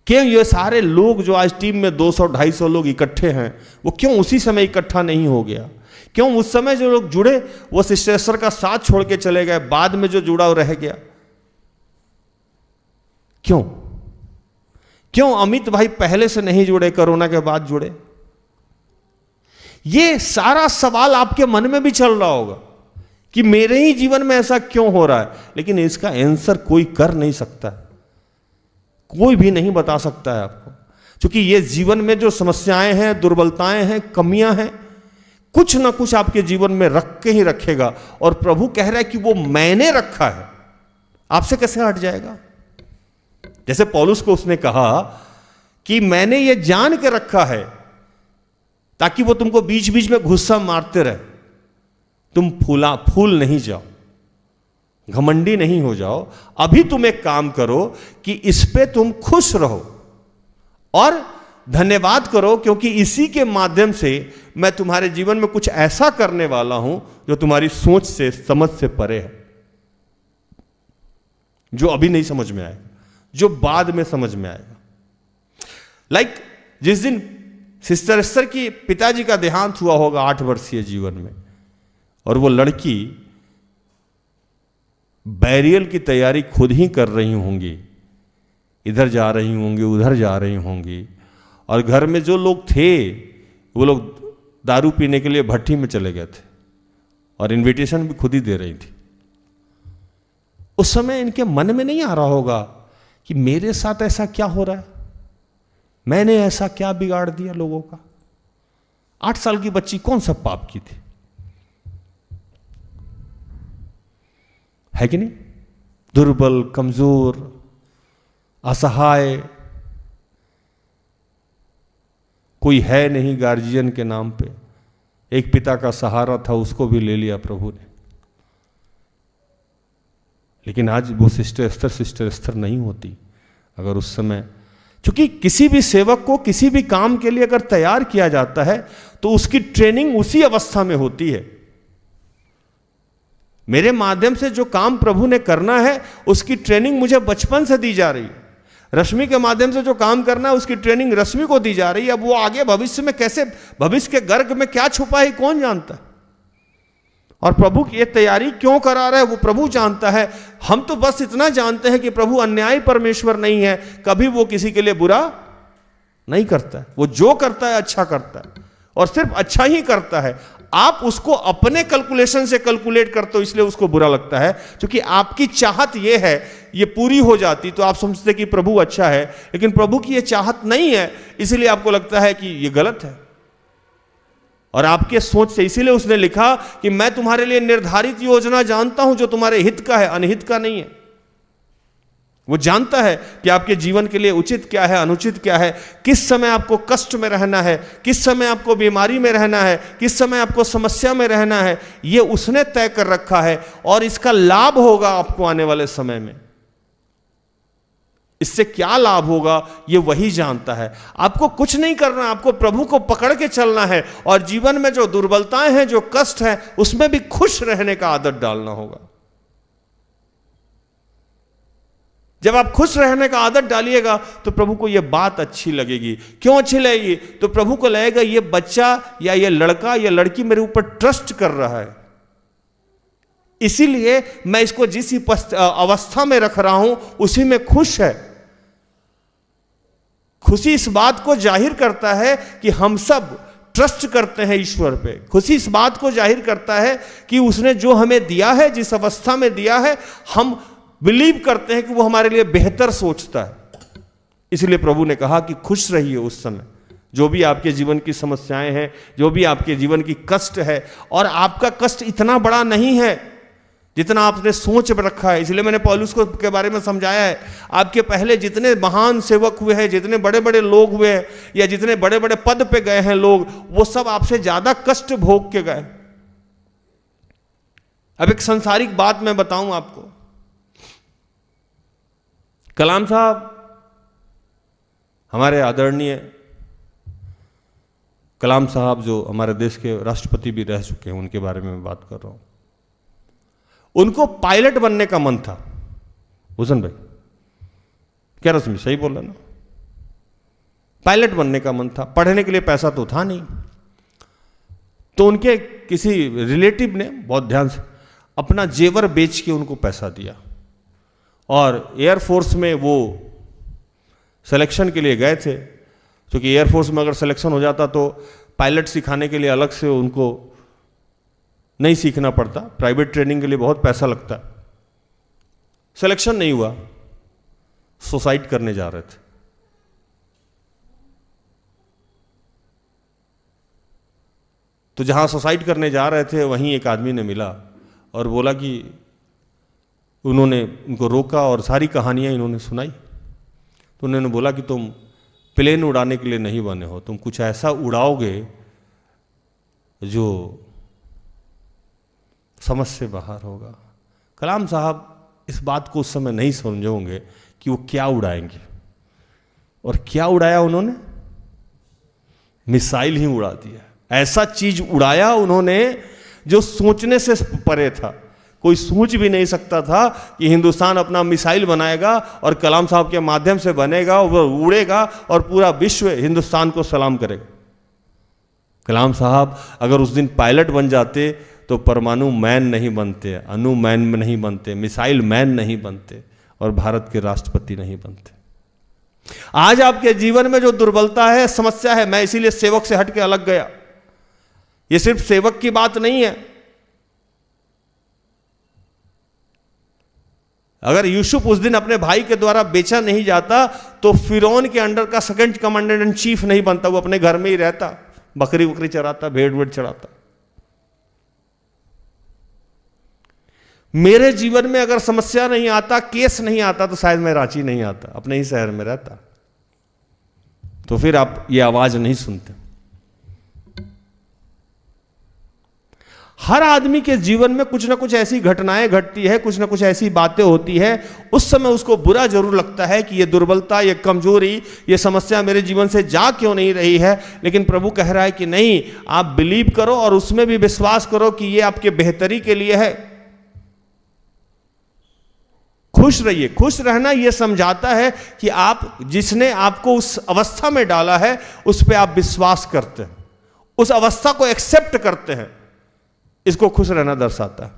क्यों ये सारे लोग जो आज टीम में 200-250 लोग इकट्ठे हैं, वो क्यों उसी समय इकट्ठा नहीं हो गया? क्यों उस समय जो लोग जुड़े वो सिस्टर एस्तर का साथ छोड़ के चले गए, बाद में जो जुड़ा वो रह गया? क्यों? क्यों अमित भाई पहले से नहीं जुड़े, कोरोना के बाद जुड़े? ये सारा सवाल आपके मन में भी चल रहा होगा कि मेरे ही जीवन में ऐसा क्यों हो रहा है, लेकिन इसका आंसर कोई कर नहीं सकता, कोई भी नहीं बता सकता है आपको। क्योंकि ये जीवन में जो समस्याएं हैं, दुर्बलताएं हैं, कमियां हैं, कुछ ना कुछ आपके जीवन में रख के ही रखेगा। और प्रभु कह रहा है कि वो मैंने रखा है, आपसे कैसे हट जाएगा? जैसे पौलुस को उसने कहा कि मैंने ये जान के रखा है ताकि वो तुमको बीच बीच में गुस्सा मारते रहे, तुम फूल नहीं जाओ, घमंडी नहीं हो जाओ। अभी तुम एक काम करो कि इस पे तुम खुश रहो, और धन्यवाद करो, क्योंकि इसी के माध्यम से मैं तुम्हारे जीवन में कुछ ऐसा करने वाला हूं जो तुम्हारी सोच से, समझ से परे है, जो अभी नहीं समझ में आएगा, जो बाद में समझ में आएगा। लाइक जिस दिन सिस्टर एस्तर की पिताजी का देहांत हुआ होगा 8 वर्षीय जीवन में, और वो लड़की बैरियल की तैयारी खुद ही कर रही होंगी, इधर जा रही होंगी, उधर जा रही होंगी, और घर में जो लोग थे वो लोग दारू पीने के लिए भट्टी में चले गए थे और इनविटेशन भी खुद ही दे रही थी। उस समय इनके मन में नहीं आ रहा होगा कि मेरे साथ ऐसा क्या हो रहा है, मैंने ऐसा क्या बिगाड़ दिया लोगों का। 8 साल की बच्ची कौन सा पाप की थी, है कि नहीं? दुर्बल, कमजोर, असहाय, कोई है नहीं गार्जियन के नाम पे। एक पिता का सहारा था, उसको भी ले लिया प्रभु ने। लेकिन आज वो सिस्टर एस्तर नहीं होती अगर उस समय, क्योंकि किसी भी सेवक को किसी भी काम के लिए अगर तैयार किया जाता है तो उसकी ट्रेनिंग उसी अवस्था में होती है। मेरे माध्यम से जो काम प्रभु ने करना है उसकी ट्रेनिंग मुझे बचपन से दी जा रही है। रश्मि के माध्यम से जो काम करना है उसकी ट्रेनिंग रश्मि को दी जा रही है। अब वो आगे भविष्य में कैसे, भविष्य के गर्भ में क्या छुपा है कौन जानता है, और प्रभु की ये तैयारी क्यों करा रहा है वो प्रभु जानता है। हम तो बस इतना जानते हैं कि प्रभु अन्यायी परमेश्वर नहीं है, कभी वो किसी के लिए बुरा नहीं करता है, वो जो करता है अच्छा करता है, और सिर्फ अच्छा ही करता है। आप उसको अपने कैलकुलेशन से कैलकुलेट करते हो, इसलिए उसको बुरा लगता है, क्योंकि आपकी चाहत ये है, ये पूरी हो जाती तो आप समझते कि प्रभु अच्छा है, लेकिन प्रभु की ये चाहत नहीं है, इसलिए आपको लगता है कि ये गलत है। और आपके सोच से, इसीलिए उसने लिखा कि मैं तुम्हारे लिए निर्धारित योजना जानता हूं जो तुम्हारे हित का है, अनहित का नहीं है। वो जानता है कि आपके जीवन के लिए उचित क्या है, अनुचित क्या है, किस समय आपको कष्ट में रहना है, किस समय आपको बीमारी में रहना है, किस समय आपको समस्या में रहना है, ये उसने तय कर रखा है, और इसका लाभ होगा आपको आने वाले समय में। इससे क्या लाभ होगा ये वही जानता है। आपको कुछ नहीं करना, आपको प्रभु को पकड़ के चलना है, और जीवन में जो दुर्बलताएं हैं, जो कष्ट है, उसमें भी खुश रहने का आदत डालना होगा। जब आप खुश रहने का आदत डालिएगा तो प्रभु को यह बात अच्छी लगेगी। क्यों अच्छी लगेगी? तो प्रभु को लगेगा ये बच्चा या ये लड़का या लड़की मेरे ऊपर ट्रस्ट कर रहा है, इसीलिए मैं इसको जिस अवस्था में रख रहा हूं उसी में खुश है। खुशी इस बात को जाहिर करता है कि हम सब ट्रस्ट करते हैं ईश्वर पे। खुशी इस बात को जाहिर करता है कि उसने जो हमें दिया है, जिस अवस्था में दिया है, हम बिलीव करते हैं कि वो हमारे लिए बेहतर सोचता है। इसलिए प्रभु ने कहा कि खुश रहिए उस समय, जो भी आपके जीवन की समस्याएं हैं, जो भी आपके जीवन की कष्ट है, और आपका कष्ट इतना बड़ा नहीं है जितना आपने सोच रखा है। इसलिए मैंने पौलुस को के बारे में समझाया है। आपके पहले जितने महान सेवक हुए हैं, जितने बड़े बड़े लोग हुए हैं, या जितने बड़े बड़े पद पे गए हैं लोग, वो सब आपसे ज्यादा कष्ट भोग के गए। अब एक सांसारिक बात मैं बताऊं आपको। कलाम साहब हमारे आदरणीय कलाम साहब, जो हमारे देश के राष्ट्रपति भी रह चुके हैं, उनके बारे में मैं बात कर रहा हूं। उनको पायलट बनने का मन था। हुसैन भाई, क्या रश्मि सही बोल रहा ना? पायलट बनने का मन था। पढ़ने के लिए पैसा तो था नहीं, तो उनके किसी रिलेटिव ने बहुत ध्यान से अपना जेवर बेच के उनको पैसा दिया, और एयरफोर्स में वो सिलेक्शन के लिए गए थे। क्योंकि एयरफोर्स में अगर सिलेक्शन हो जाता तो पायलट सिखाने के लिए अलग से उनको नहीं सीखना पड़ता, प्राइवेट ट्रेनिंग के लिए बहुत पैसा लगता। सिलेक्शन नहीं हुआ, सुसाइड करने जा रहे थे। तो जहां सुसाइड करने जा रहे थे वहीं एक आदमी ने मिला और बोला कि उन्होंने उनको रोका और सारी कहानियां इन्होंने सुनाई। तो उन्होंने बोला कि तुम प्लेन उड़ाने के लिए नहीं बने हो, तुम कुछ ऐसा उड़ाओगे जो समझ से बाहर होगा। कलाम साहब इस बात को उस समय नहीं समझे होंगे कि वो क्या उड़ाएंगे, और क्या उड़ाया उन्होंने? मिसाइल ही उड़ा दिया, ऐसा चीज उड़ाया उन्होंने जो सोचने से परे था। कोई सोच भी नहीं सकता था कि हिंदुस्तान अपना मिसाइल बनाएगा और कलाम साहब के माध्यम से बनेगा, वो उड़ेगा और पूरा विश्व हिंदुस्तान को सलाम करेगा। कलाम साहब अगर उस दिन पायलट बन जाते तो परमाणु मैन नहीं बनते, अणु मैन नहीं बनते, मिसाइल मैन नहीं बनते और भारत के राष्ट्रपति नहीं बनते। आज आपके जीवन में जो दुर्बलता है, समस्या है, मैं इसीलिए सेवक से हट के अलग गया। ये सिर्फ सेवक की बात नहीं है। अगर यूसुफ उस दिन अपने भाई के द्वारा बेचा नहीं जाता तो फिरौन के अंडर का सेकंड कमांडेंट इन चीफ नहीं बनता, वो अपने घर में ही रहता, बकरी बकरी चराता, भेड़ वेड़ चराता। मेरे जीवन में अगर समस्या नहीं आता, केस नहीं आता, तो शायद मैं रांची नहीं आता, अपने ही शहर में रहता। तो फिर आप ये आवाज नहीं सुनते। हर आदमी के जीवन में कुछ ना कुछ ऐसी घटनाएं घटती है, कुछ ना कुछ ऐसी बातें होती है। उस समय उसको बुरा जरूर लगता है कि ये दुर्बलता, ये कमजोरी, ये समस्या मेरे जीवन से जा क्यों नहीं रही है। लेकिन प्रभु कह रहा है कि नहीं, आप बिलीव करो और उसमें भी विश्वास करो कि ये आपके बेहतरी के लिए है। खुश रहिए। खुश रहना यह समझाता है कि आप, जिसने आपको उस अवस्था में डाला है, उस पर आप विश्वास करते हैं, उस अवस्था को एक्सेप्ट करते हैं। इसको खुश रहना दर्शाता है।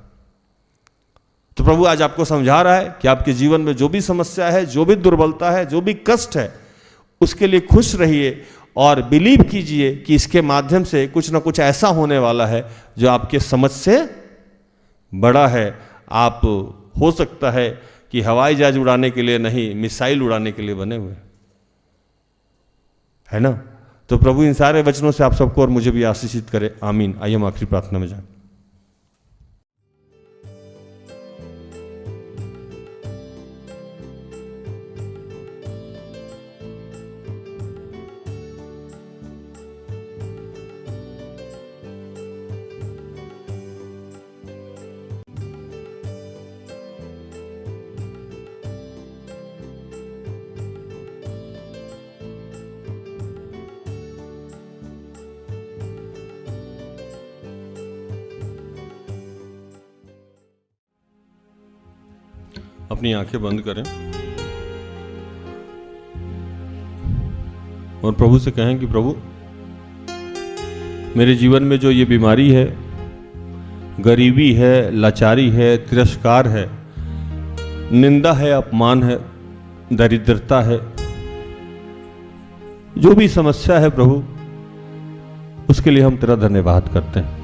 तो प्रभु आज आपको समझा रहा है कि आपके जीवन में जो भी समस्या है, जो भी दुर्बलता है, जो भी कष्ट है, उसके लिए खुश रहिए और बिलीव कीजिए कि इसके माध्यम से कुछ ना कुछ ऐसा होने वाला है जो आपके समझ से बड़ा है। आप, हो सकता है कि हवाई जहाज उड़ाने के लिए नहीं, मिसाइल उड़ाने के लिए बने हुए, है ना। तो प्रभु इन सारे वचनों से आप सबको और मुझे भी आशीषित करे। आमीन। आइए हम आखिरी प्रार्थना में जाएं। अपनी आंखें बंद करें और प्रभु से कहें कि प्रभु, मेरे जीवन में जो ये बीमारी है, गरीबी है, लाचारी है, तिरस्कार है, निंदा है, अपमान है, दरिद्रता है, जो भी समस्या है प्रभु, उसके लिए हम तेरा धन्यवाद करते हैं,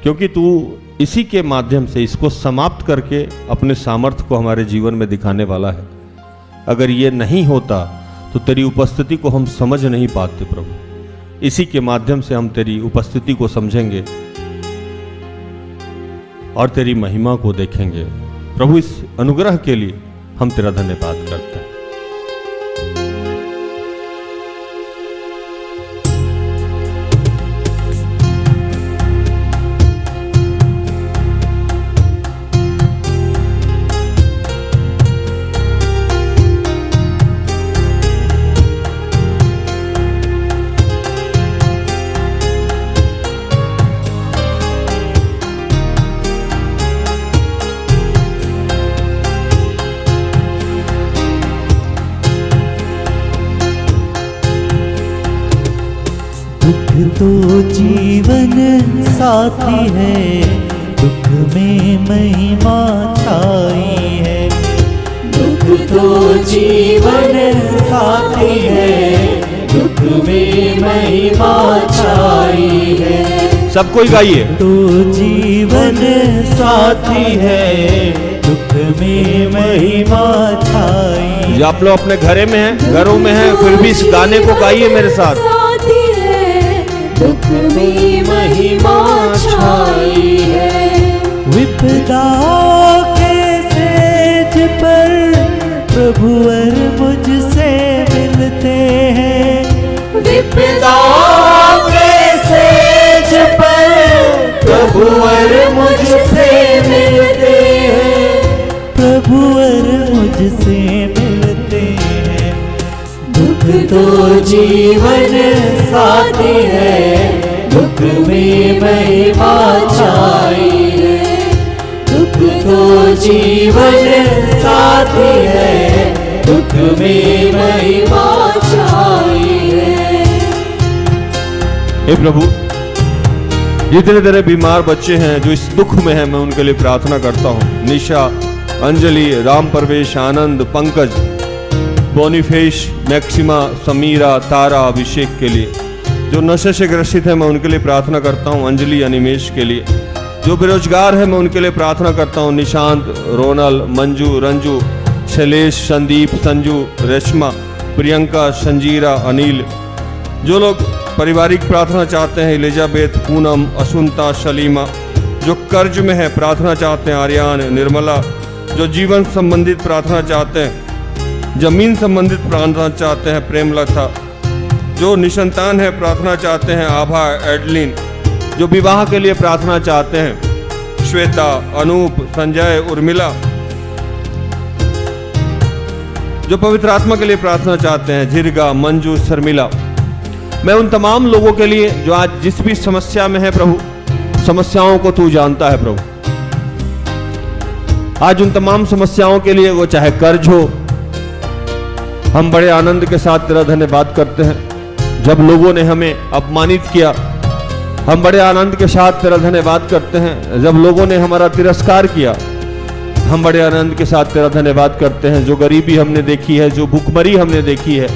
क्योंकि तू इसी के माध्यम से इसको समाप्त करके अपने सामर्थ्य को हमारे जीवन में दिखाने वाला है। अगर ये नहीं होता तो तेरी उपस्थिति को हम समझ नहीं पाते प्रभु। इसी के माध्यम से हम तेरी उपस्थिति को समझेंगे और तेरी महिमा को देखेंगे। प्रभु, इस अनुग्रह के लिए हम तेरा धन्यवाद करते हैं। तो जीवन साथी है, दुख में महिमा छाई है। दुख तो जीवन साथी है, दुख में महिमा छाई है। सब कोई गाइए। तो जीवन साथी है, दुख में महिमा छाई। जो आप लोग अपने घरे में हैं, घरों में हैं, फिर भी इस गाने को गाइए मेरे साथ। दुख में महिमा छाई है। विपदा के सेज पर प्रभु और मुझसे मिलते हैं। विपदा के सेज पर प्रभु और मुझसे मिलते हैं। प्रभु और मुझसे मिलते हैं। दुख तो जीवन साथी है, दुख में महिमा छाई है। दुख तो जीवन साथी है, दुख में महिमा छाई है। हे प्रभु, जितने तेरे बीमार बच्चे हैं जो इस दुख में हैं, मैं उनके लिए प्रार्थना करता हूँ। निशा, अंजलि, राम परवेश, आनंद, पंकज, बोनीफेश, मैक्सिमा, समीरा, तारा, अभिषेक के लिए। जो नशे से ग्रसित है, मैं उनके लिए प्रार्थना करता हूँ। अंजलि, अनिमेश के लिए। जो बेरोजगार है, मैं उनके लिए प्रार्थना करता हूँ। निशांत, रोनल, मंजू, रंजू, शैलेश, संदीप, संजू, रेशमा, प्रियंका, संजीरा, अनिल। जो लोग पारिवारिक प्रार्थना चाहते हैं, एलिजाबेथ, पूनम, असुंता, शलीमा। जो कर्ज में है, प्रार्थना चाहते हैं, आर्यान, निर्मला। जो जीवन संबंधित प्रार्थना चाहते हैं, जमीन संबंधित प्रार्थना चाहते हैं, प्रेमलता। जो निसंतान है, प्रार्थना चाहते हैं, आभा, एडलिन। जो विवाह के लिए प्रार्थना चाहते हैं, श्वेता, अनूप, संजय, उर्मिला। जो पवित्र आत्मा के लिए प्रार्थना चाहते हैं, झिरगा, मंजू, शर्मिला। मैं उन तमाम लोगों के लिए जो आज जिस भी समस्या में है प्रभु, समस्याओं को तू जानता है प्रभु। आज उन तमाम समस्याओं के लिए, वो चाहे कर्ज हो, हम बड़े आनंद के साथ तेरा धन्यवाद करते हैं। जब लोगों ने हमें अपमानित किया, हम बड़े आनंद के साथ तेरा धन्यवाद करते हैं। जब लोगों ने हमारा तिरस्कार किया, हम बड़े आनंद के साथ तेरा धन्यवाद करते हैं। जो गरीबी हमने देखी है, जो भूखमरी हमने देखी है,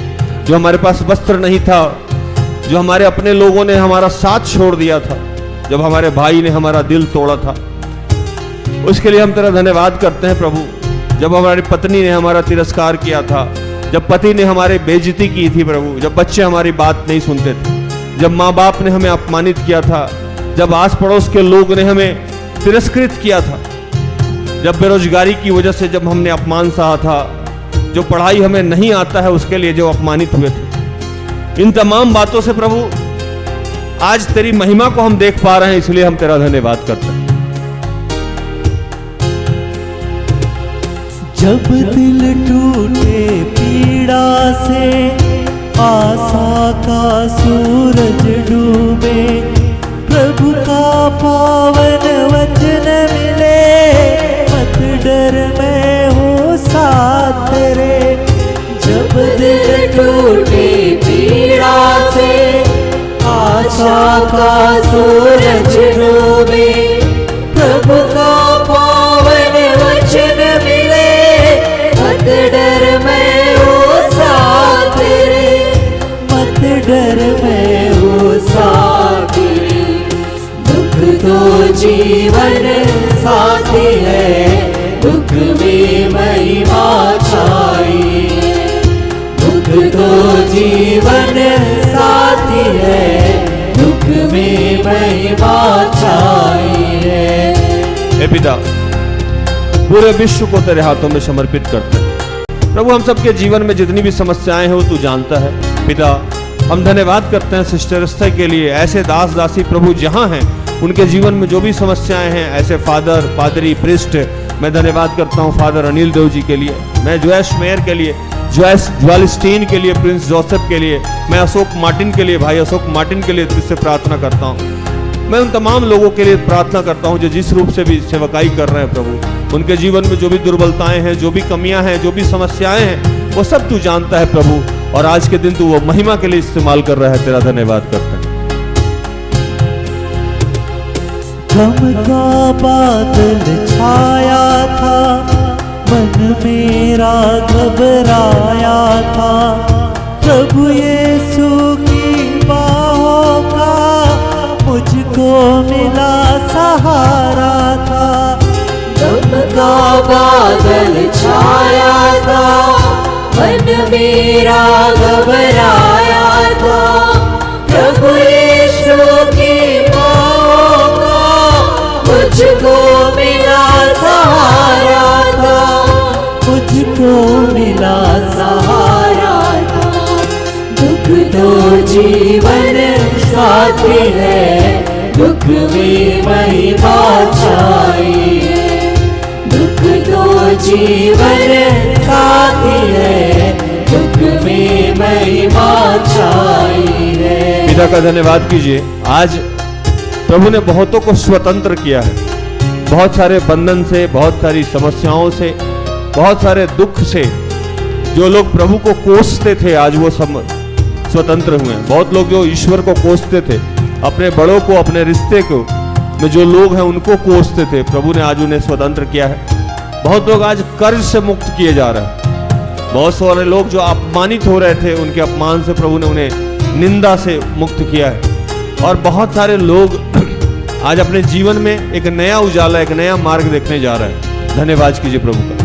जो हमारे पास वस्त्र नहीं था, जो हमारे अपने लोगों ने हमारा साथ छोड़ दिया था, जब हमारे भाई ने हमारा दिल तोड़ा था, उसके लिए हम तेरा धन्यवाद करते हैं प्रभु। जब हमारी पत्नी ने हमारा तिरस्कार किया था, जब पति ने हमारी बेइज्जती की थी प्रभु, जब बच्चे हमारी बात नहीं सुनते थे, जब माँ बाप ने हमें अपमानित किया था, जब आस पड़ोस के लोग ने हमें तिरस्कृत किया था, जब बेरोजगारी की वजह से जब हमने अपमान सहा था, जो पढ़ाई हमें नहीं आता है उसके लिए जो अपमानित हुए थे, इन तमाम बातों से प्रभु आज तेरी महिमा को हम देख पा रहे हैं, इसलिए हम तेरा धन्यवाद करते हैं। जब दिल टूटे पीड़ा से, आशा का सूरज डूबे, प्रभु का पावन वचन मिले, मत डर मैं हूँ साथ तेरे। जब दिल टूटे पीड़ा से, आशा का सूरज डूबे, प्रभु का पावन वचन मिले, मत डर मैं हूँ साथ तेरे। मत डर मैं हूँ साथ तेरे। दुख तो जीवन साथी है, दुख में महिमा छाई है। दुख तो जीवन साथी है, दुख में महिमा छाई है। हे पिता, पूरे विश्व को तेरे हाथों में समर्पित करते हैं प्रभु। हम सबके जीवन में जितनी भी समस्याएं हैं वो तू जानता है पिता। हम धन्यवाद करते हैं सिस्टर एस्थर के लिए, ऐसे दास दासी प्रभु जहां हैं उनके जीवन में जो भी समस्याएं हैं, ऐसे फादर, पादरी, प्रिस्ट, मैं धन्यवाद करता हूं फादर अनिल देव जी के लिए, मैं जोएश मेयर के लिए, जोएस ज्वालिस्टीन के लिए, प्रिंस जोसेफ के लिए, मैं अशोक मार्टिन के लिए, भाई अशोक मार्टिन के लिए तुझसे प्रार्थना करता हूँ। मैं उन तमाम लोगों के लिए प्रार्थना करता हूँ जो जिस रूप से भी सेवकाई कर रहे हैं प्रभु। उनके जीवन में जो भी दुर्बलताएं हैं, जो भी कमियां हैं, जो भी समस्याएं हैं, वो सब तू जानता है प्रभु। और आज के दिन तू वो महिमा के लिए इस्तेमाल कर रहा है, तेरा धन्यवाद करते हैं। गम का बादल छाया था, मन मेरा घबराया था, प्रभु यीशु की बाहों का मुझको मिला सहारा था। गम का बादल छाया था, मन मेरा घबराया था, प्रभु यीशु की बाहों का मुझको मिला सहारा था। मुझको मिला सहारा था। दुख तो जीवन साथी है, दुख में महिमा छाई है। दुख तो जीवन साथी है, दुख में महिमा छाई है। पिता का धन्यवाद कीजिए। आज प्रभु ने बहुतों को स्वतंत्र किया है, बहुत सारे बंधन से, बहुत सारी समस्याओं से, बहुत सारे दुख से। जो लोग प्रभु को कोसते थे आज वो सब स्वतंत्र हुए। बहुत लोग जो ईश्वर को कोसते थे, अपने बड़ों को, अपने रिश्ते को में जो लोग हैं उनको कोसते थे, प्रभु ने आज उन्हें स्वतंत्र किया है। बहुत लोग आज कर्ज से मुक्त किए जा रहे हैं। बहुत सारे लोग जो अपमानित हो रहे थे, उनके अपमान से प्रभु ने उन्हें निंदा से मुक्त किया है। और बहुत सारे लोग आज अपने जीवन में एक नया उजाला, एक नया मार्ग देखने जा रहे हैं। धन्यवाद कीजिए प्रभु का।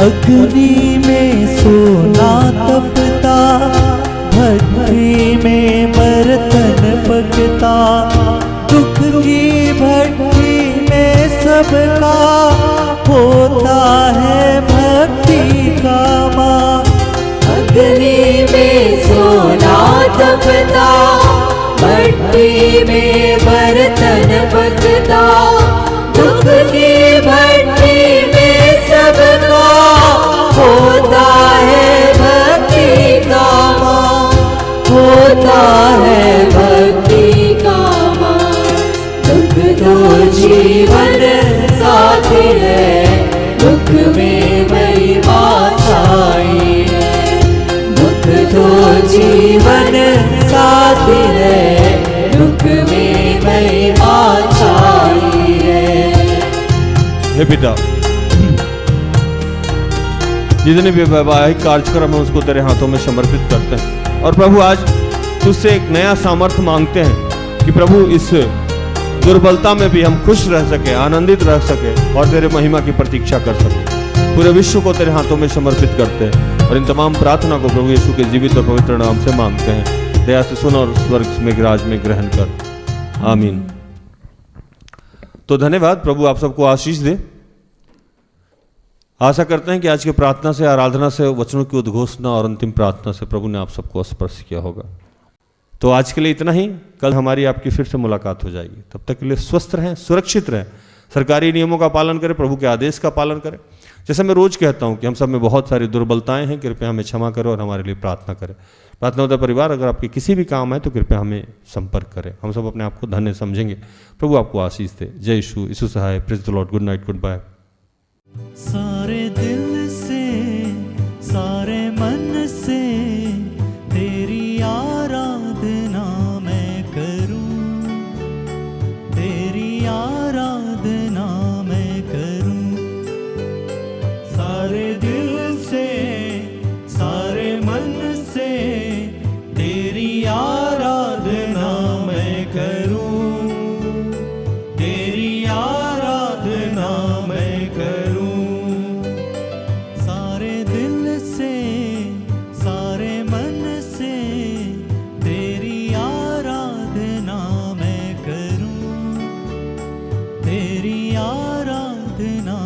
अग्नि में सोना तपता, भट्टी में बर्तन पकता, दुख की भट्टी में सबका होता है भक्ति का माँ। अग्नि में सोना तपता, भट्टी में बर्तन पकता, दुख की भट्टी में सबका होता है भक्ति का माँ, होता है भक्ति का माँ। दुख तो जीवन साथी है, दुख में महिमा छाई है। दुख तो जीवन साथी है, दुख में महिमा छाई है। हे पिता, जितने भी वैवाहिक कार्यक्रम है उसको तेरे हाथों में समर्पित करते हैं। और प्रभु आज तुझसे एक नया सामर्थ्य मांगते हैं कि प्रभु इस दुर्बलता में भी हम खुश रह सके, आनंदित रह सके और तेरे महिमा की प्रतीक्षा कर सके। पूरे विश्व को तेरे हाथों में समर्पित करते हैं और इन तमाम प्रार्थना को प्रभु यीशु के जीवित और पवित्र नाम से मांगते हैं। दया से सुन और स्वर्ग में विराज में ग्रहण कर। आमीन। तो धन्यवाद। प्रभु आप सबको आशीष दे। आशा करते हैं कि आज की प्रार्थना से, आराधना से, वचनों की उद्घोषणा और अंतिम प्रार्थना से प्रभु ने आप सबको स्पर्श किया होगा। तो आज के लिए इतना ही। कल हमारी आपकी फिर से मुलाकात हो जाएगी। तब तक के लिए स्वस्थ रहें, सुरक्षित रहें, सरकारी नियमों का पालन करें, प्रभु के आदेश का पालन करें। जैसे मैं रोज कहता हूँ कि हम सब में बहुत सारी दुर्बलताएं हैं, कृपया हमें क्षमा करो और हमारे लिए प्रार्थना करें। प्रार्थना होता परिवार, अगर आपके किसी भी काम है तो कृपया हमें संपर्क करें। हम सब अपने आप को धन्य समझेंगे। प्रभु आपको आशीष दे। जय यीशु, यीशु सहाय। Praise the lord. Good night, good bye. सारे दिल से, सारे मन से तेरी आराधना मैं करूं, तेरी आराधना मैं करूं। सारे दिल से, सारे मन से तेरी आराधना मैं करूं, तेरी आराधना मैं करूं। सारे दिल से, सारे मन से तेरी आराधना मैं करूं, तेरी आराधना